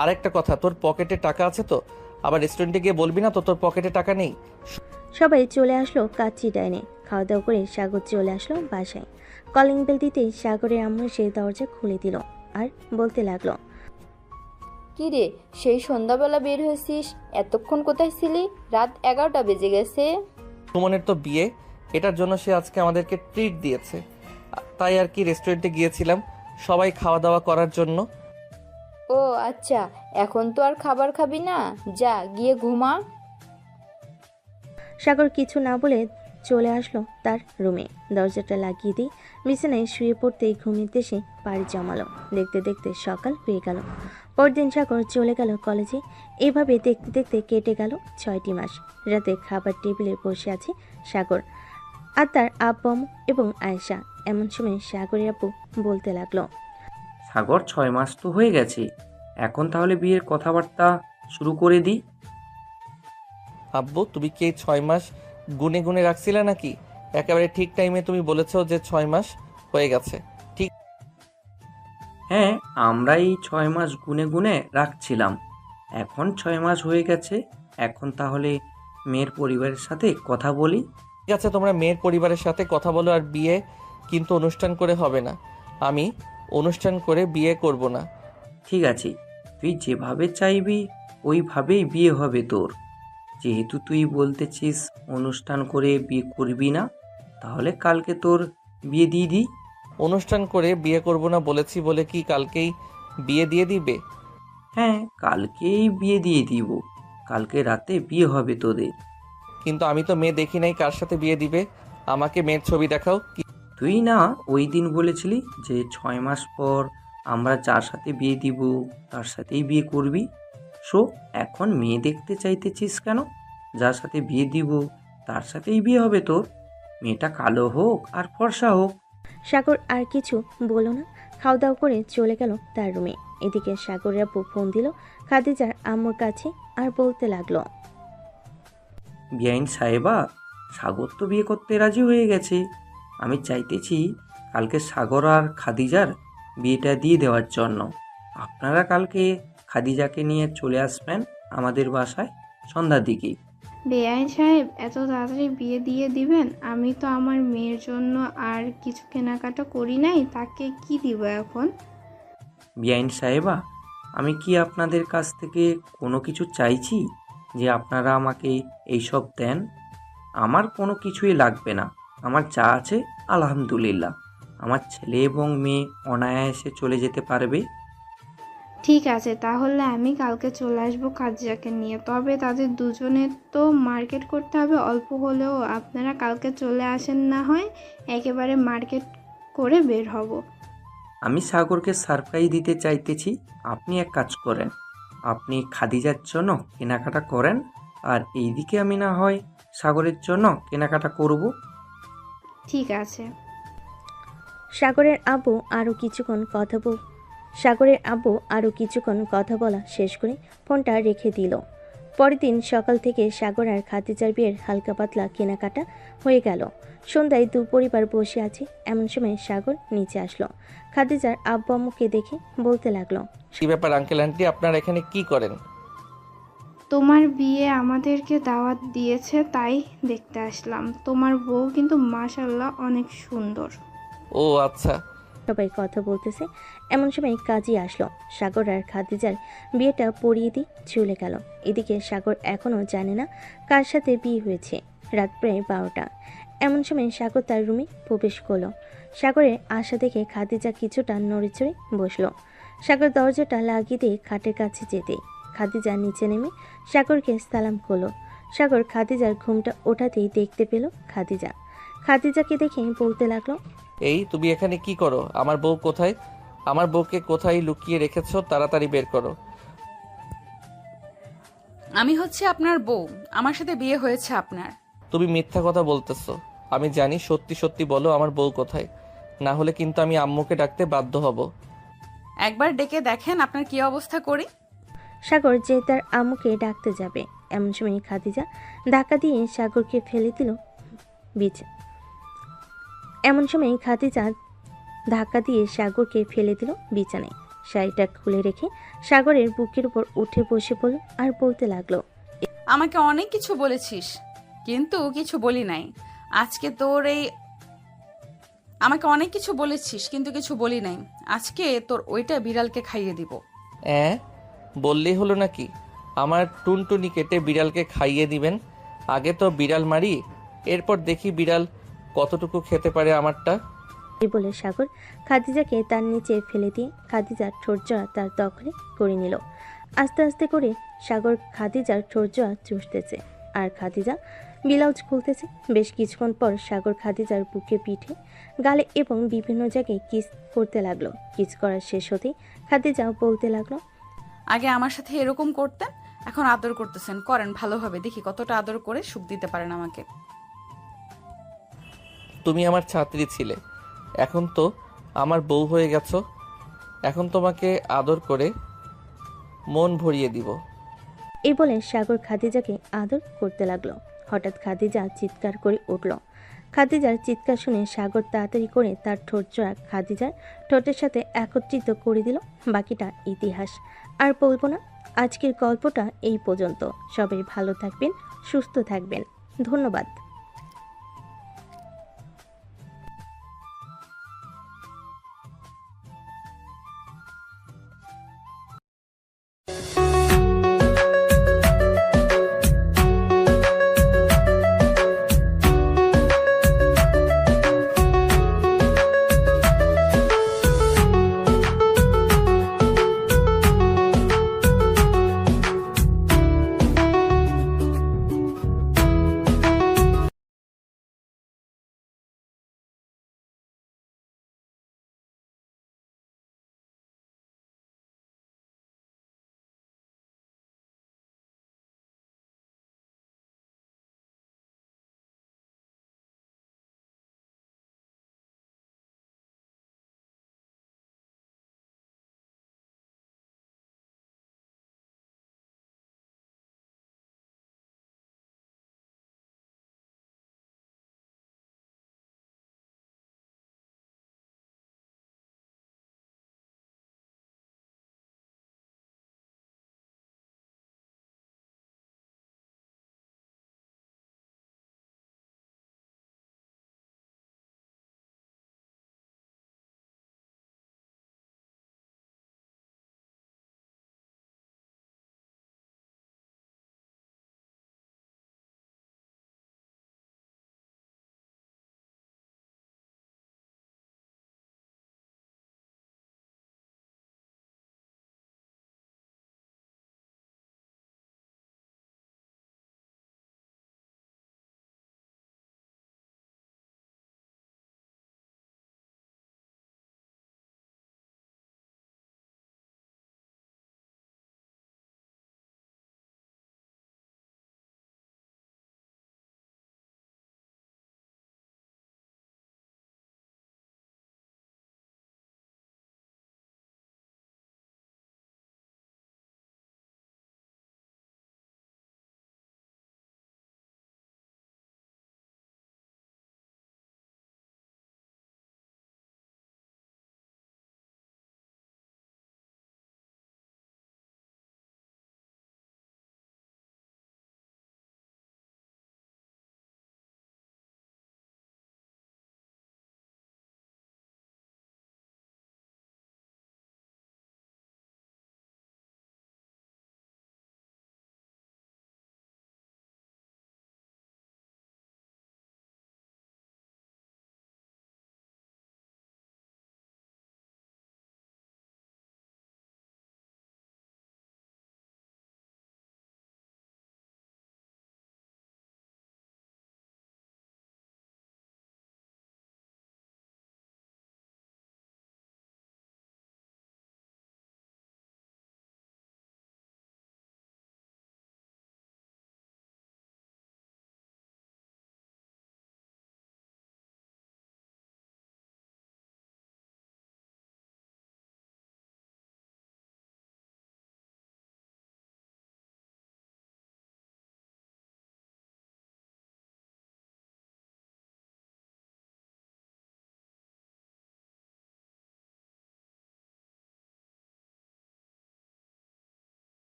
আর একটা কথা, তোর পকেটে টাকা আছে তো? আবার রেস্টুরেন্টে গিয়ে বলবি না তো তোর পকেটে টাকা নেই। সবাই চলে আসলো কাচ্চি ডাইনে। খাওয়া দাওয়া করে সাগর চলে আসলো বাসায়। কলিং বেল দিতেই সাগরের আম্মু সেই দরজা খুলে দিল আর বলতে লাগলো, কি রে, সেই সন্ধ্যাবেলা বের হয়েছিস? এতক্ষণ কোথায় ছিলি? রাত 11টা বেজে গেছে। সুমনের তো বিয়ে, এটার জন্য সে আজকে আমাদেরকে ট্রিট দিয়েছে, তাই আর কি রেস্টুরেন্টে গিয়েছিলাম সবাই খাওয়া দাওয়া করার জন্য। ও আচ্ছা, এখন তো আর খাবার খাবি না, যা গিয়ে ঘুমা। সাগর কিছু না বলে চলে আসলো তার রুমে। দরজাটা লাগিয়ে দিয়ে বিছানায় শুয়ে পড়তেই ঘুমের দেশে পাড়ি জমালো। দেখতে দেখতে সকাল হয়ে গেল। পরদিন সাগর চলে গেল কলেজে। এইভাবে দেখতে দেখতে কেটে গেল 6টি মাস। রাতে খাবার টেবিলে বসে আছে সাগর আর তার আব্বু এবং আয়েশা। এমন সময় সাগরের আব্বু বলতে লাগলো, সাগর 6 মাস তো হয়ে গেছে, এখন তাহলে বিয়ের কথাবার্তা শুরু করে দিই। আব্বু, তুমি কি এই 6 মাস গুনে গুনে রাখছিলে নাকি? একেবারে ঠিক টাইমে তুমি বলেছো যে 6 মাস হয়ে গেছে। ঠিক হ্যাঁ, আমরা এই 6 মাস গুনে গুনে রাখছিলাম, এখন 6 মাস হয়ে গেছে। এখন তাহলে মেয়ের পরিবারের সাথে কথা বলি। ঠিক আছে, তোমরা মেয়ের পরিবারের সাথে কথা বলো, আর বিয়ে কিন্তু অনুষ্ঠান করে হবে না। আমি অনুষ্ঠান করে বিয়ে করব না। ঠিক আছে, তুই যেভাবে চাইবি ওইভাবেই বিয়ে হবে তোর। যেহেতু তুই বলতেছিস অনুষ্ঠান করে বিয়ে করবি না, তাহলে কালকে তোর বিয়ে দিয়ে দিই। অনুষ্ঠান করে বিয়ে করব না বলেছি বলে কি কালকেই বিয়ে দিয়ে দিবে? হ্যাঁ, কালকেই বিয়ে দিয়ে দিব, কালকে রাতে বিয়ে হবে তোদের। কিন্তু আমি তো মেয়ে দেখি নাই, কার সাথে বিয়ে দিবে? আমাকে মেয়ের ছবি দেখাও। তুই না ওই দিন বলেছিলি যে 6 মাস পর আমরা যার সাথে বিয়ে দিব তার সাথেই বিয়ে করবি। সো এখন মেয়ে দেখতে চাইতেছিস কেন? যার সাথে বিয়ে দিব তার সাথেই বিয়ে হবে তোর। মেয়েটা কালো হোক আর ফর্সা হোক। সাগর আর কিছু বলো না, খাওয়া দাওয়া করে চলে গেল তার রুমে। এদিকে সাগরের আব্বু ফোন দিল খাদিজার আম্মুর কাছে আর বলতে লাগলো, বিআইন সাহেবা, সাগর তো বিয়ে করতে রাজি হয়ে গেছে। আমি চাইতেছি কালকে সাগর আর খাদিজার বিয়েটা দিয়ে দেওয়ার জন্য। আপনারা কালকে খাদিজাকে নিয়ে চলে আসবেন আমাদের বাসায় সন্ধ্যার দিকে। বেআইন সাহেব, এত তাড়াতাড়ি বিয়ে দিয়ে দিবেন? আমি তো আমার মেয়ের জন্য আর কিছু কেনাকাটা করি নাই, তাকে কি দিব এখন? বিআইন সাহেবা, আমি কি আপনাদের কাছ থেকে কোনো কিছু চাইছি? যে আপনারা আমাকে এইসব দেন। আমার কোনো কিছুই লাগবে না, আমার যা আছে আলহামদুলিল্লাহ। আমার ছেলে এবং মেয়ে অনায়াসে চলে যেতে পারবে। ঠিক আছে, তাহলে আমি কালকে চলে আসবো খাদিজাকে নিয়ে। তবে তাদের দুজনের তো মার্কেট করতে হবে অল্প হলেও। আপনারা কালকে চলে আসেন, না হয় একেবারে মার্কেট করে বের হব। আমি সাগরকে সারপ্রাইজ দিতে চাইতেছি। আপনি এক কাজ করেন, আপনি খাদিজার জন্য কেনাকাটা করেন, আর এইদিকে আমি না হয় সাগরের জন্য কেনাকাটা করব। ঠিক আছে। সাগরের আব্বু আরও কিছুক্ষণ কথা বলা শেষ করে ফোনটা রেখে দিল। পরের দিন সকাল থেকে সাগর আর খাদিজার বিয়ের হালকা পাতলা কেনাকাটা হয়ে গেল। সন্ধ্যায় দু পরিবার বসে আছে, এমন সময় সাগর নিচে আসলো। খাদিজার আব্বু আম্মুকে দেখে বলতে লাগলো, কি ব্যাপার আঙ্কেল আন্টি, আপনারা এখানে কি করেন? তোমার বিয়ে আমাদেরকে দাওয়াত দিয়েছে, তাই দেখতে আসলাম। তোমার বউ কিন্তু মাশাআল্লাহ অনেক সুন্দর। ও আচ্ছা। সবাই কথা বলতেছে, এমন সময় কাজী আসলো। সাগর আর খাদিজার বিয়েটা পড়িয়ে দিয়ে চলে গেল। এদিকে সাগর এখনও জানে না কার সাথে বিয়ে হয়েছে। রাত প্রায় 12টা। এমন সময় সাগর তার রুমে প্রবেশ করলো। সাগরের আশা দেখে খাদিজা কিছুটা নড়েচড়ে বসলো। সাগর দরজাটা লাগিয়ে দিয়ে খাটের কাছে যেতে খাদিজা নিচে নেমে সাগরকে সালাম করলো। সাগর খাদিজার ঘুমটা ওঠাতেই দেখতে পেল খাদিজাকে দেখে বলতে লাগলো, এই তুমি এখানে কি করো? আমার বউ কোথায়? আমার বউকে কোথায় লুকিয়ে রেখেছো? তাড়াতাড়ি বের করো। আমি হচ্ছে আপনার বউ, আমার সাথে বিয়ে হয়েছে আপনার। তুমি মিথ্যা কথা বলতেছো। আমি জানি, সত্যি সত্যি বলো আমার বউ কোথায়, না হলে কিন্তু আমি আম্মুকে ডাকতে বাধ্য হব। একবার ডেকে দেখেন আপনার কি অবস্থা করি। সাগর যে তার আম্মুকে ডাকতে যাবে, এমন সময় খাদিজা ধাক্কা দিয়ে সাগরকে ফেলে দিল বিছানায়। শাড়িটা খুলে রেখে সাগরের বুকের উপর উঠে বসে পড়ল আর বলতে লাগলো, আমাকে অনেক কিছু বলেছিস কিন্তু কিছু বলি নাই। আজকে তোর এই আমাকে অনেক কিছু বলেছিস কিন্তু কিছু বলি নাই। আজকে তোর ওইটা বিড়ালকে খাইয়ে দিব। বললেই হলো নাকি? আমার টুনটুনি কেটে বিড়ালকে খাইয়ে দিবেন? আগে তো বিড়াল মারি, এরপর দেখি বিড়াল কতটুকু খেতে পারে আমারটা। এই বলে সাগর খাদিজাকে তার নিচে ফেলে দিয়ে খাদিজার ঠোঁটজোড়া তার দখলে করে নিল। আস্তে আস্তে করে সাগর খাদিজার ঠোঁটজোড়া চুষতেছে আর খাদিজা ব্লাউজ খুলতেছে। বেশ কিছুক্ষণ পর সাগর খাদিজার বুকে, পিঠে, গালে এবং বিভিন্ন জায়গায় কিস করতে লাগলো। কিস করা শেষ হতেই খাদিজা বলতে লাগলো, আগে আমার সাথে এরকম করতেন, এখন আদর করতেছেন। করেন ভালোভাবে, দেখি কতটা আদর করে সুখ দিতে পারেন আমাকে। তুমি আমার ছাত্রী ছিলে, এখন তো আমার বউ হয়ে গেছো। এখন তোমাকে আদর করে মন ভরিয়ে দিব। এই বলে সাগর খাদিজাকে আদর করতে লাগলো। হঠাৎ খাদিজা চিৎকার করে উঠল। খাদিজার চিৎকার শুনে সাগর তাড়াতাড়ি করে তার ঠোঁটজোড়া খাদিজার ঠোঁটের সাথে একত্রিত করে দিল। বাকিটা ইতিহাস, আর বলবো না। আজকের গল্পটা এই পর্যন্ত। সবাই ভালো থাকবেন, সুস্থ থাকবেন। ধন্যবাদ।